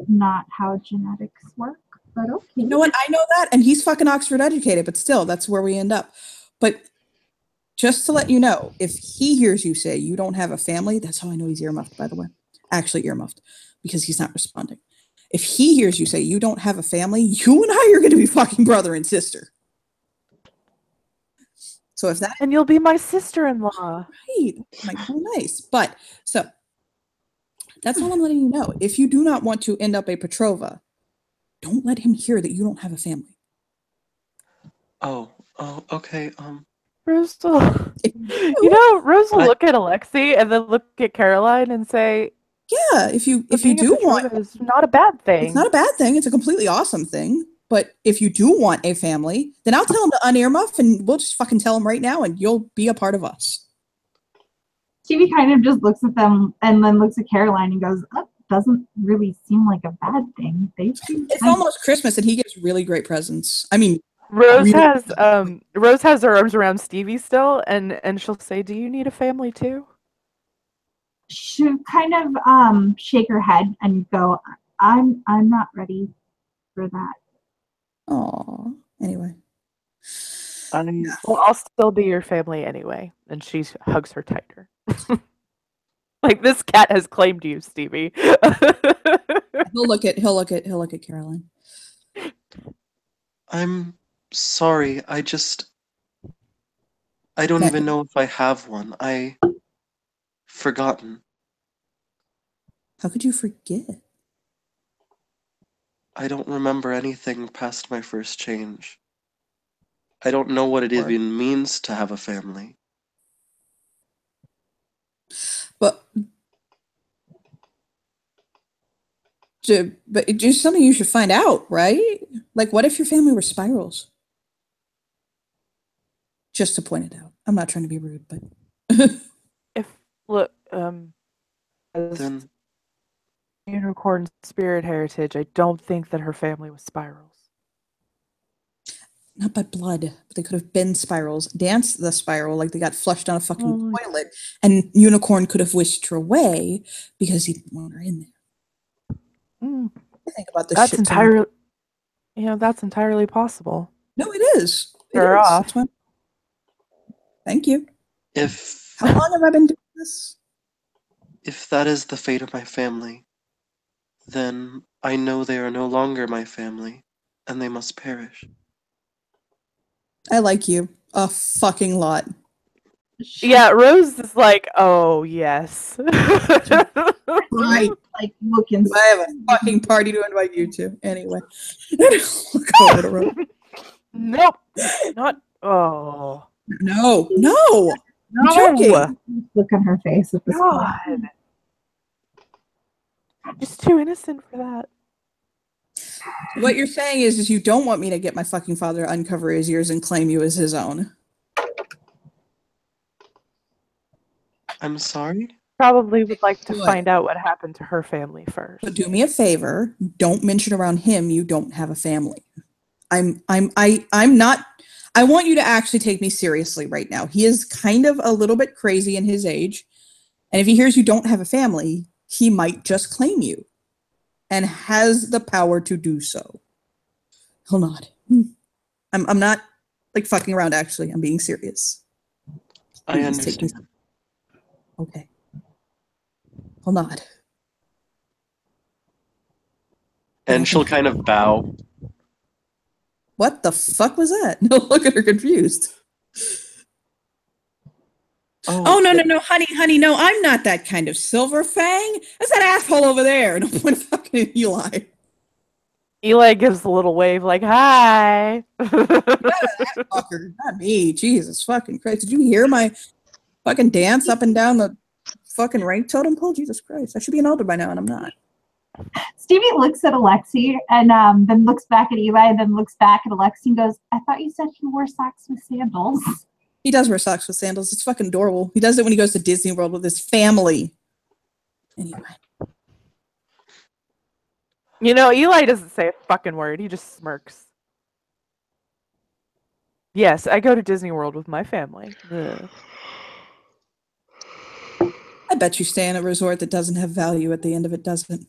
Not how genetics work, but okay. You know what? I know that, and he's fucking Oxford educated, but still, that's where we end up. But just to let you know, if he hears you say you don't have a family, that's how I know he's earmuffed, by the way. Actually earmuffed, because he's not responding. If he hears you say you don't have a family, you and I are going to be fucking brother and sister. So if that And you'll be my sister-in-law. right, like oh nice. But so that's all I'm letting you know. If you do not want to end up a Petrova, don't let him hear that you don't have a family. oh, okay. Rose will, Rose will look at Alexi and then look at Caroline and say, Yeah, if you being a do Petrova want, is not a bad thing. it's not a bad thing. It's a completely awesome thing. But if you do want a family, then I'll tell him to unearmuff, and we'll just fucking tell him right now, and you'll be a part of us. Stevie kind of just looks at them and then looks at Caroline and goes, "That doesn't really seem like a bad thing." They seem It's kind of- almost Christmas, and he gives really great presents. I mean, Rose really- has her arms around Stevie still, and she'll say, "Do you need a family too?" She'll kind of shake her head and go, I'm not ready for that." aw. Anyway, Well, I'll still be your family anyway. And she hugs her tighter. Like this cat has claimed you, Stevie. he'll look at Caroline. I'm sorry. I don't Okay. even know if I have one. I forgotten. How could you forget? I don't remember anything past my first change. I don't know what it Or- even means to have a family. But it's just something you should find out, right? Like, what if your family were spirals? Just to point it out. I'm not trying to be rude, but As Then unicorn spirit heritage, I don't think that her family was spirals. not by blood, but they could have been spirals. Dance the spiral, like they got flushed down a fucking Oh. toilet, and Unicorn could have whisked her away because he didn't want her in there. Mm, Think about this that's shit. entirely, that's entirely possible. No, it is. It They're is. off. That's why- Thank you. if How long have I been doing this? if that is the fate of my family, then I know they are no longer my family, and they must perish. I like you a fucking lot. Yeah, Rose is like, oh yes. Right. Like looking. I have a fucking party to invite you to. Anyway. Go over to Rose. Nope, not. Oh No, no. no! joking. Look on her face at this point. God, just too innocent for that. What you're saying is you don't want me to get my fucking father to uncover his ears and claim you as his own. I'm sorry? Probably would like to What? find out what happened to her family first. So do me a favor. Don't mention around him you don't have a family. I'm not. I want you to actually take me seriously right now. He is kind of a little bit crazy in his age, and if he hears you don't have a family, he might just claim you, and has the power to do so. He'll nod. I'm not like fucking around. Actually, I'm being serious. I Please take me- understand. Okay. He'll nod. And she'll kind of bow. What the fuck was that? No, look at her confused. Oh, no, honey, no, I'm not that kind of Silver Fang. That's that asshole over there. No point fucking Eli. Eli gives a little wave, like "Hi." Fucker, not me. Jesus fucking Christ. Did you hear my fucking dance up and down the fucking rank totem pole? Jesus Christ. I should be an elder by now, and I'm not. Stevie looks at Alexi and then looks back at Eli and then looks back at Alexi and goes, "I thought you said he wore socks with sandals." He does wear socks with sandals. It's fucking adorable. He does it when he goes to Disney World with his family. Anyway. You know, Eli doesn't say a fucking word. He just smirks. Yes, I go to Disney World with my family. Ugh. I bet you stay in a resort that doesn't have value at the end of it, doesn't.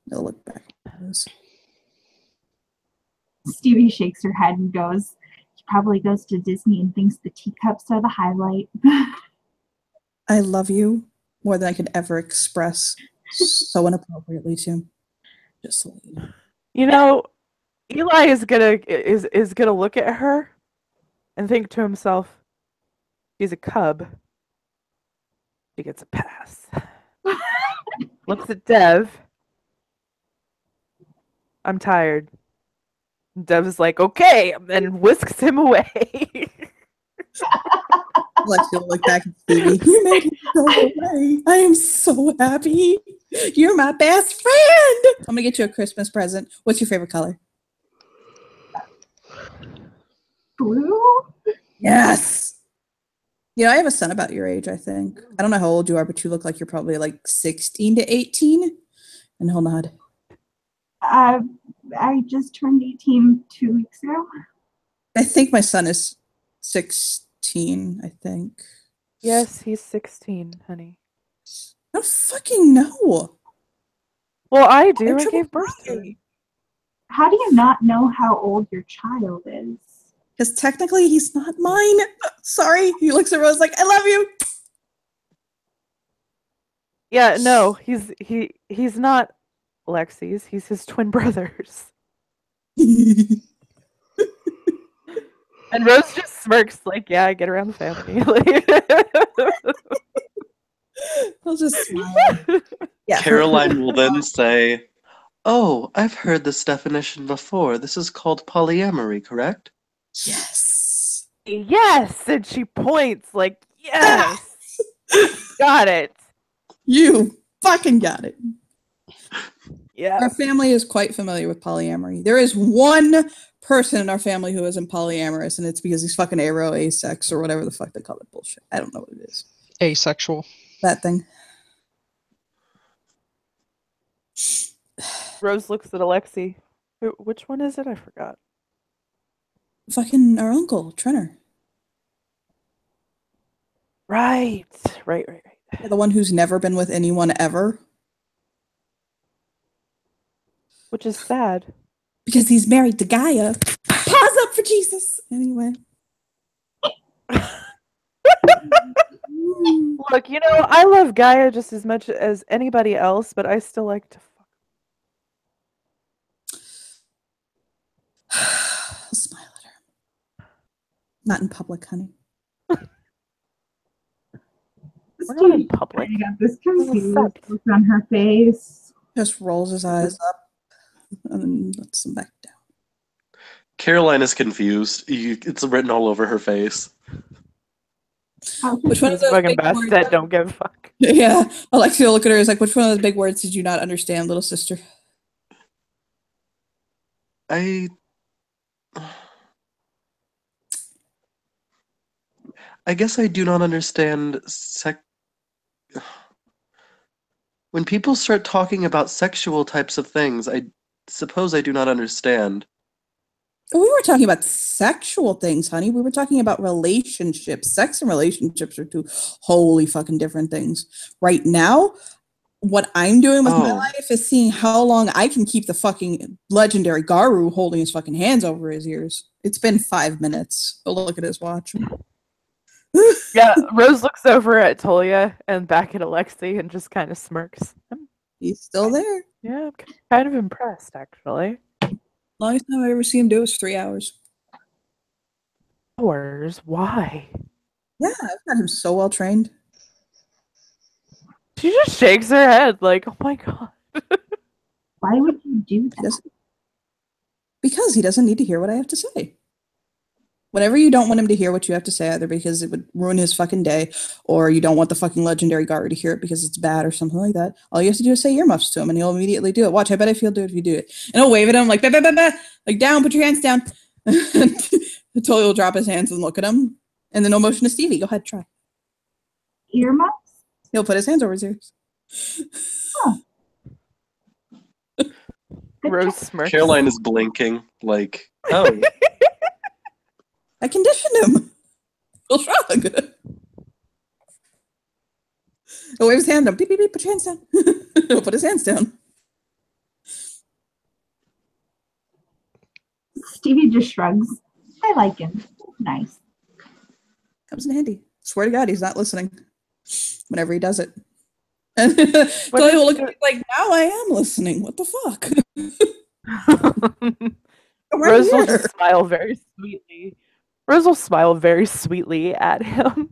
No look back. Stevie shakes her head and goes, he probably goes to Disney and thinks the teacups are the highlight. I love you more than I could ever express so inappropriately to him. Just so you know. You know, Eli is gonna look at her and think to himself, she's a cub. She gets a pass. Looks at Dev. I'm tired. Dev is like, okay, and whisks him away. Alexia will look back at Stevie. You made him go away. I am so happy. You're my best friend. I'm gonna get you a Christmas present. What's your favorite color? Blue? Yes. You know, I have a son about your age, I think. I don't know how old you are, but you look like you're probably like 16 to 18. And he'll nod. I just turned 18 2 weeks ago. I think my son is 16, I think. Yes, he's 16, honey. I don't fucking know. Well, I do. I triple gave birth to him. play. How do you not know how old your child is? Because technically he's not mine. Sorry. He looks at Rose like, I love you. Yeah, no, he's not Lexi's. He's his twin brothers. And Rose just smirks like, yeah, I get around the family. He'll just smile. Yeah. Caroline will then say, "Oh, I've heard this definition before. This is called polyamory, correct?" Yes. Yes, and she points like, yes, got it. You fucking got it. Yeah. Our family is quite familiar with polyamory. There is one person in our family who isn't polyamorous, and it's because he's fucking asex, or whatever the fuck they call it. Bullshit. I don't know what it is. Asexual. That thing. Rose looks at Alexi. Which one is it? I forgot. Fucking our uncle, Trenner. Right. The one who's never been with anyone ever. Which is sad. Because he's married to Gaia. Pause up for Jesus. Anyway. Look, you know, I love Gaia just as much as anybody else, but I still like to fuck. I'll smile at her. Not in public, honey. We're not in public. I got this confused Sucked. look on her face. Just rolls his eyes up and then lets them back down. Caroline is confused. It's written all over her face. Which one of those Fucking big best words? that don't give a fuck. Yeah. Alexia will look at her. Is like, which one of those big words did you not understand, little sister? I guess I do not understand when people start talking about sexual types of things, I suppose I do not understand. We were talking about sexual things, honey. We were talking about relationships. Sex and relationships are two wholly fucking different things. Right now, what I'm doing with my life is seeing how long I can keep the fucking legendary Garu holding his fucking hands over his ears. It's been 5 minutes. But look at his watch. Yeah, Rose looks over at Tolia and back at Alexi and just kind of smirks. He's still there. Yeah, I'm kind of impressed, actually. Longest time I ever see him do is 3 hours. Hours? Why? Yeah, I've got him so well trained. She just shakes her head like, oh my god. Why would you do that? Because he doesn't need to hear what I have to say. Whenever you don't want him to hear what you have to say, either because it would ruin his fucking day, or you don't want the fucking legendary Garu to hear it because it's bad or something like that, all you have to do is say earmuffs to him and he'll immediately do it. Watch, I bet if he'll do it if you do it. And he'll wave at him like, bah, bah, bah, bah, like down, put your hands down. Totally will drop his hands and look at him. And then he'll motion to Stevie. Go ahead, try. Earmuffs? He'll put his hands over his ears. Good Rose job. smirks. Caroline is blinking, like, oh. I conditioned him. He'll shrug. He'll wave his hand down. Beep, beep, beep, put your hands down. He'll put his hands down. Stevie just shrugs. I like him. Nice. Comes in handy. Swear to God, he's not listening whenever he does it. And so he'll look at me like, now I am listening. What the fuck? I'm right Rose will here. just smile very sweetly. Rose will smile very sweetly at him.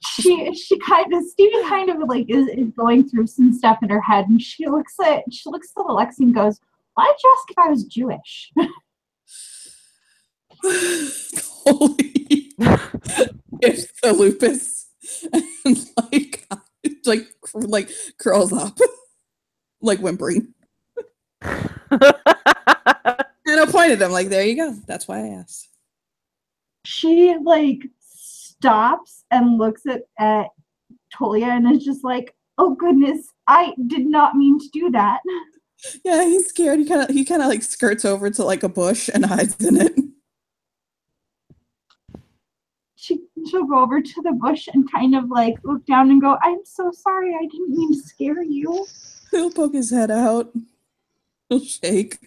She kind of Stevie kind of like is going through some stuff in her head, and she looks at Alexi and goes, "Why'd you ask if I was Jewish?" Holy. It's the lupus. And like curls up. Like whimpering. And I pointed him like, there you go. That's why I asked. She like stops and looks at Tolia and is just like, "Oh goodness, I did not mean to do that." Yeah, he's scared. He kind of like skirts over to like a bush and hides in it. She'll go over to the bush and kind of like look down and go, "I'm so sorry, I didn't mean to scare you." He'll poke his head out. He'll shake.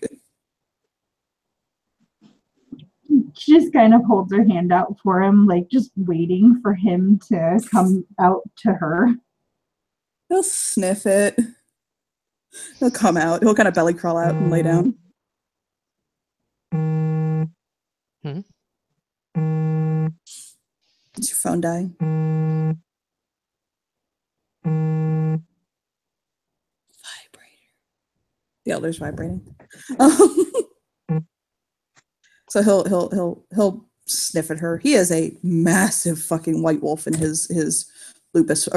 She just kind of holds her hand out for him, like just waiting for him to come out to her. He'll sniff it. He'll come out. He'll kind of belly crawl out and lay down. Is your phone dying? Vibrator. The elder's vibrating. So he'll sniff at her. He is a massive fucking white wolf in his lupus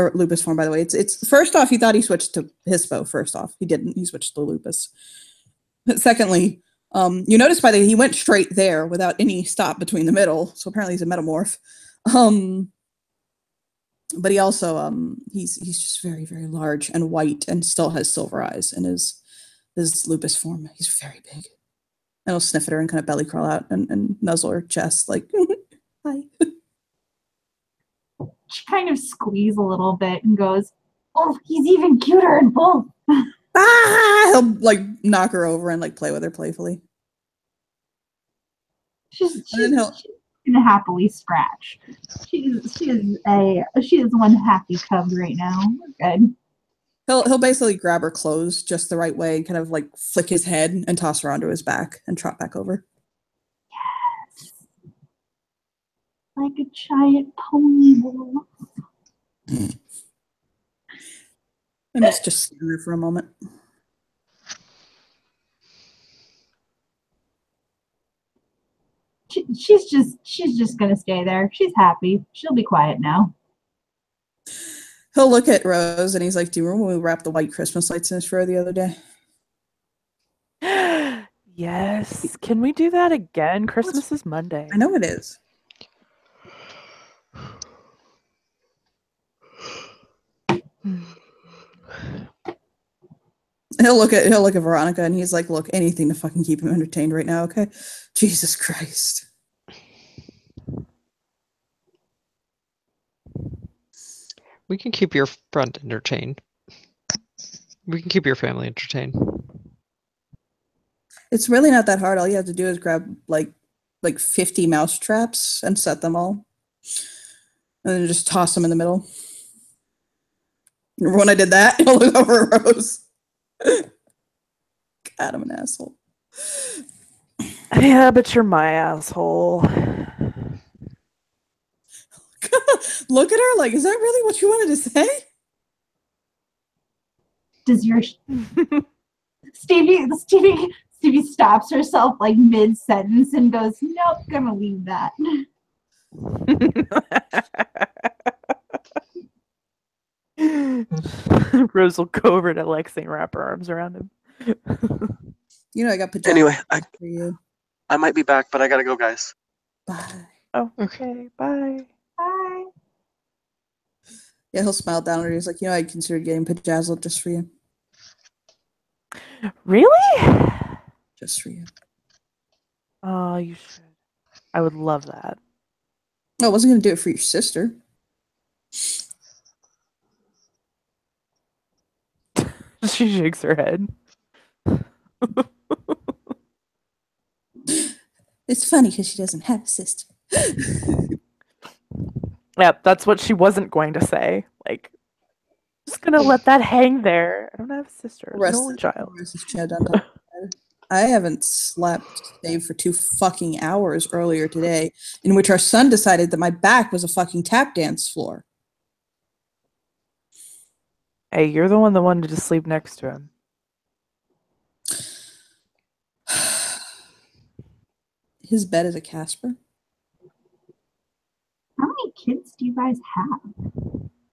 form, by the way. It's first off, he thought he switched to Hispo. First off, he didn't. He switched to lupus. But secondly, you notice by the way, he went straight there without any stop between the middle. So apparently he's a metamorph. But he also he's just very, very large and white and still has silver eyes in his lupus form. He's very big. And he'll sniff at her and kind of belly crawl out and nuzzle her chest like, hi. She kind of squeezes a little bit and goes, "Oh, he's even cuter in both." Ah! He'll like knock her over and like play with her playfully. She's And then gonna happily scratch. She is one happy cub right now. We're good. He'll basically grab her clothes just the right way and kind of like flick his head and toss her onto his back and trot back over. Yes. Like a giant pony wolf. And it's just stand there for a moment. She's just gonna stay there. She's happy. She'll be quiet now. He'll look at Rose and he's like, do you remember when we wrapped the white Christmas lights in his fur the other day? Yes. Can we do that again? Christmas is Monday. I know it is. He'll look at Veronica and he's like, look, anything to fucking keep him entertained right now, okay? Jesus Christ. We can keep your friend entertained. We can keep your family entertained. It's really not that hard. All you have to do is grab like 50 mouse traps and set them all. And then just toss them in the middle. Remember when I did that? I'll look over at Rose. God, I'm an asshole. Yeah, but you're my asshole. Look at her like, is that really what you wanted to say? Does your Stevie stops herself like mid-sentence and goes, "Nope, gonna leave that." Rose will go over to Lexi and wrap her arms around him. You know, I got pajamas Anyway, for you. I might be back, but I gotta go, guys. Bye. Oh, okay. Bye. Bye. Yeah, he'll smile down at her. He's like, I considered getting Pajazzled just for you. Really? Just for you. Oh, you should. I would love that. No, I wasn't going to do it for your sister. She shakes her head. It's funny because she doesn't have a sister. Yep, that's what she wasn't going to say. Like, just gonna let that hang there. I don't have a sister. I'm an only child. I haven't slept save for 2 fucking hours earlier today, in which our son decided that my back was a fucking tap dance floor. Hey, you're the one that wanted to sleep next to him. His bed is a Casper. How many kids do you guys have?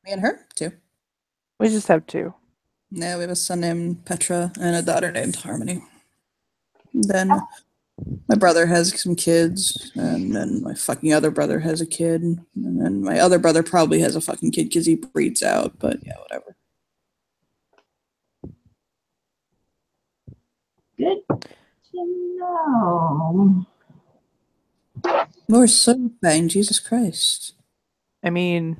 Me and her, 2. We just have 2. No, we have a son named Petra and a daughter named Harmony. Then my brother has some kids, and then my fucking other brother has a kid, and then my other brother probably has a fucking kid because he breeds out, but yeah, whatever. Good to know. More so bang, Jesus Christ. I mean,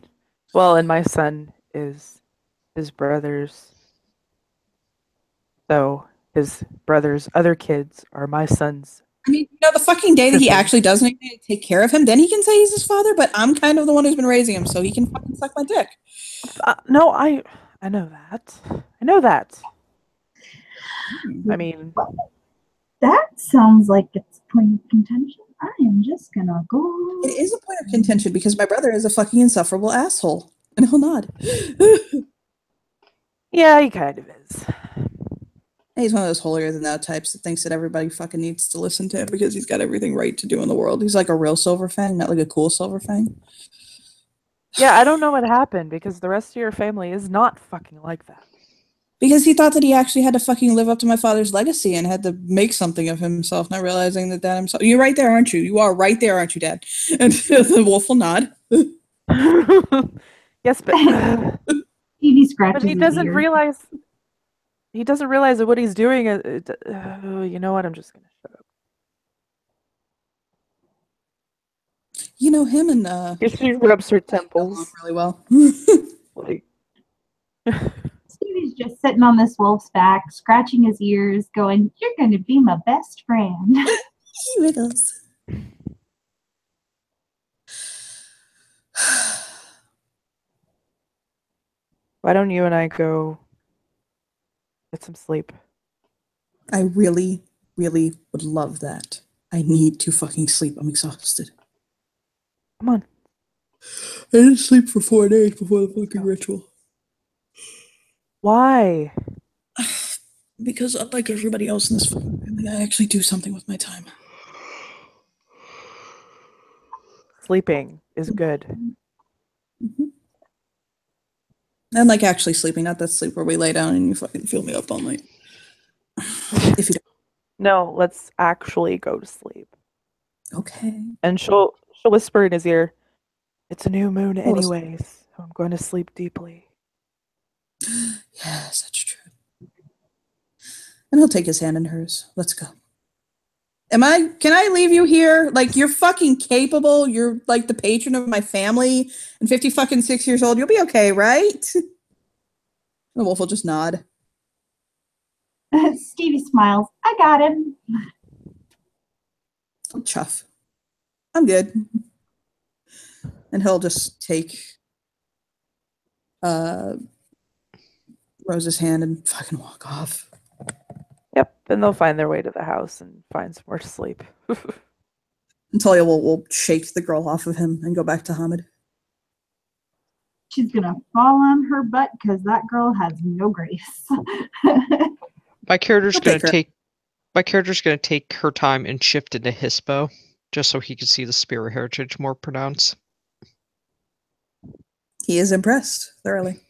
well, and my son is his brother's. So his brother's other kids are my son's. I mean, the fucking day that he Siblings. actually does anything to take care of him, then he can say he's his father, but I'm kind of the one who's been raising him, so he can fucking suck my dick. No, I know that. I know that. I mean, That sounds like it's a point of contention. I am just gonna go. It is a point of contention because my brother is a fucking insufferable asshole. And he'll nod. yeah, he kind of is. He's one of those holier than thou types that thinks that everybody fucking needs to listen to him because he's got everything right to do in the world. He's like a real Silver Fang, not like a cool Silver Fang. Yeah, I don't know what happened because the rest of your family is not fucking like that. Because he thought that he actually had to fucking live up to my father's legacy and had to make something of himself, not realizing that himself. You're right there, aren't you? You are right there, aren't you, Dad? And the wolf will nod. Yes, but Stevie scratches but he his doesn't ear. realize. He doesn't realize that what he's doing. You know what? I'm just gonna shut up. You know him and She rubs her get along temples. really well. Like, Stevie's just sitting on this wolf's back, scratching his ears, going, "You're going to be my best friend." He wiggles. why don't you and I go get some sleep? I really, really would love that. I need to fucking sleep. I'm exhausted. Come on. I didn't sleep for 4 days before the fucking ritual. Why? Because unlike everybody else in this fucking family, I actually do something with my time. Sleeping is good. Mm-hmm. And like actually sleeping, not that sleep where we lay down and you fucking feel me up all night. If you No, let's actually go to sleep. don't. Okay. And she'll whisper in his ear, "It's a new moon Oh, that's- anyways, so I'm going to sleep deeply." Yes, that's true. And he'll take his hand in hers. Let's go. Can I leave you here? Like, you're fucking capable. You're like the patron of my family and 50 fucking 6 years old. You'll be okay, right? The wolf will just nod. Stevie smiles. "I got him." Chuff. I'm good. And he'll just take Rose's hand and fucking walk off. Yep, then they'll find their way to the house and find somewhere to sleep. And Talia will shake the girl off of him and go back to Hamid. She's going to fall on her butt because that girl has no grace. My character's I'll gonna take her. take my character's gonna take her time and shift into Hispo, just so he can see the spirit heritage more pronounced. He is impressed thoroughly.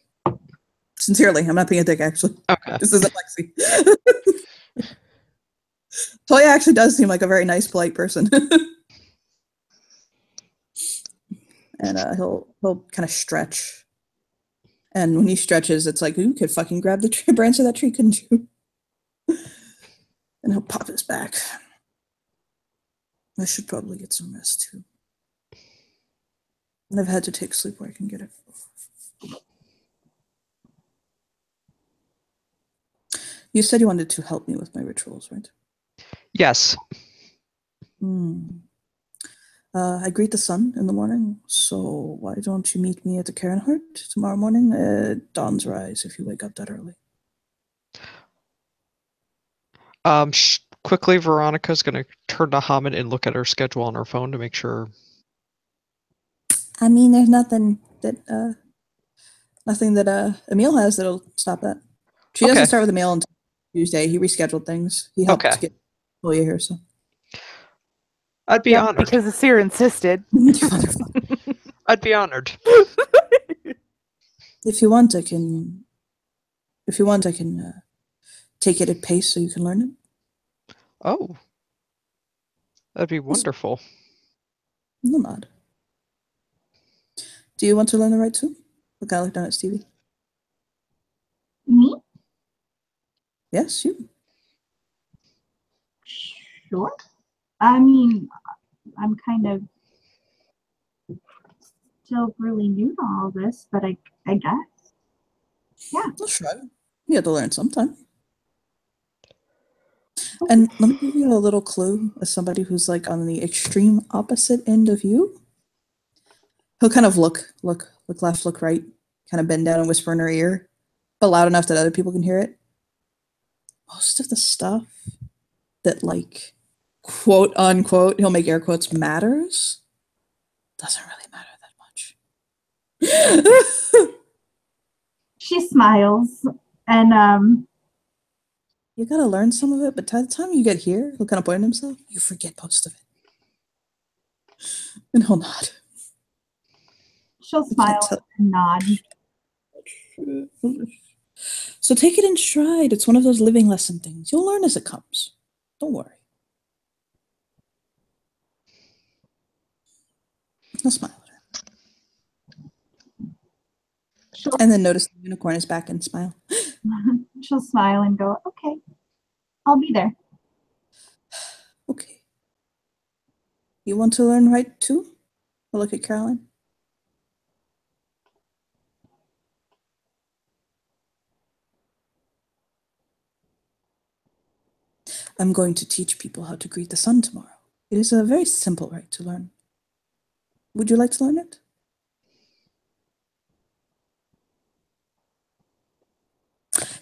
Sincerely, I'm not being a dick, actually. Okay. This isn't Lexi. Talia actually does seem like a very nice, polite person. And he'll kind of stretch And when he stretches, it's like, you could fucking grab the tree, branch of that tree, couldn't you? And he'll pop his back. I should probably get some rest too. And I've had to take sleep where I can get it. You said you wanted to help me with my rituals, right? Yes. I greet the sun in the morning, so why don't you meet me at the Karen Hart tomorrow morning at dawn's rise if you wake up that early? Quickly, Veronica's gonna turn to Hamid and look at her schedule on her phone to make sure. I mean, there's nothing that Emil has that'll stop that. She doesn't Okay. start with Emil until Tuesday. He rescheduled things. He helped Okay. get you here, so. I'd be Yep, honored. because the seer insisted. I'd be honored. If you want, I can. Take it at pace so you can learn it. Oh, that'd be wonderful. No nod. Do you want to learn the right too? Look, I look down at Stevie. Me? Yes, you. Sure. I mean, I'm kind of still really new to all this, but I guess. Yeah. I'll try. You have to learn sometime. And let me give you a little clue as somebody who's like on the extreme opposite end of you. He'll kind of look left, look right, kind of bend down and whisper in her ear, but loud enough that other people can hear it. Most of the stuff that, like, quote unquote, he'll make air quotes, matters, doesn't really matter that much. She smiles and You gotta learn some of it, but by the time you get here, he'll kind of point at himself, you forget most of it. And he'll nod. she'll smile and nod. So take it in stride. It's one of those living lesson things. You'll learn as it comes. Don't worry. I'll smile at her. She'll, And then notice the unicorn is back and smile. she'll smile and go, okay, I'll be there. Okay. You want to learn right too? I'll look at Caroline. I'm going to teach people how to greet the sun tomorrow. It is a very simple rite to learn. Would you like to learn it?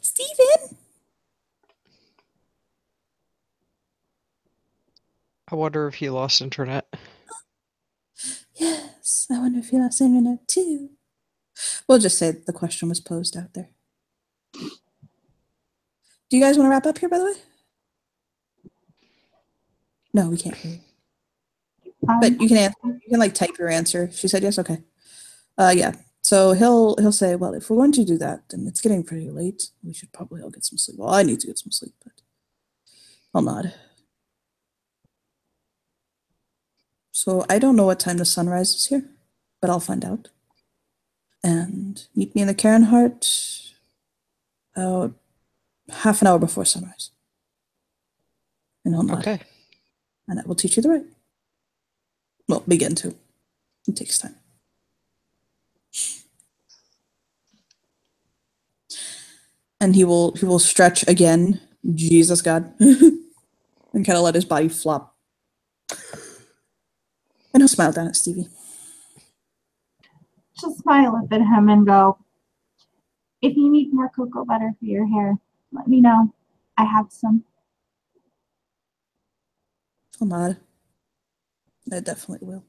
Steven! I wonder if he lost internet. Yes, I wonder if you lost internet too. We'll just say the question was posed out there. Do you guys want to wrap up here, by the way? No, we can't hear you. But you can answer. You can like type your answer. She said yes. Okay. Yeah. So he'll say, well, if we're going to do that, then it's getting pretty late. We should probably all get some sleep. Well, I need to get some sleep, but I'll nod. So I don't know what time the sun rises here, but I'll find out. And meet me in the Karen Hart about half an hour before sunrise. And I'll nod. Okay. And I will teach you the right. Well, begin to. It takes time. And he will stretch again, Jesus God, and kind of let his body flop. And he'll smile down at Stevie. She'll smile up at him and go, if you need more cocoa butter for your hair, let me know. I have some. I'll nod. I definitely will.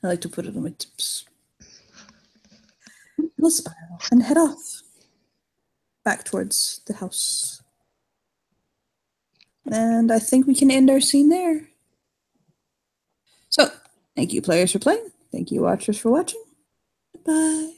I like to put it on my tips. We'll smile and head off. Back towards the house. And I think we can end our scene there. So, thank you players for playing. Thank you watchers for watching. Goodbye.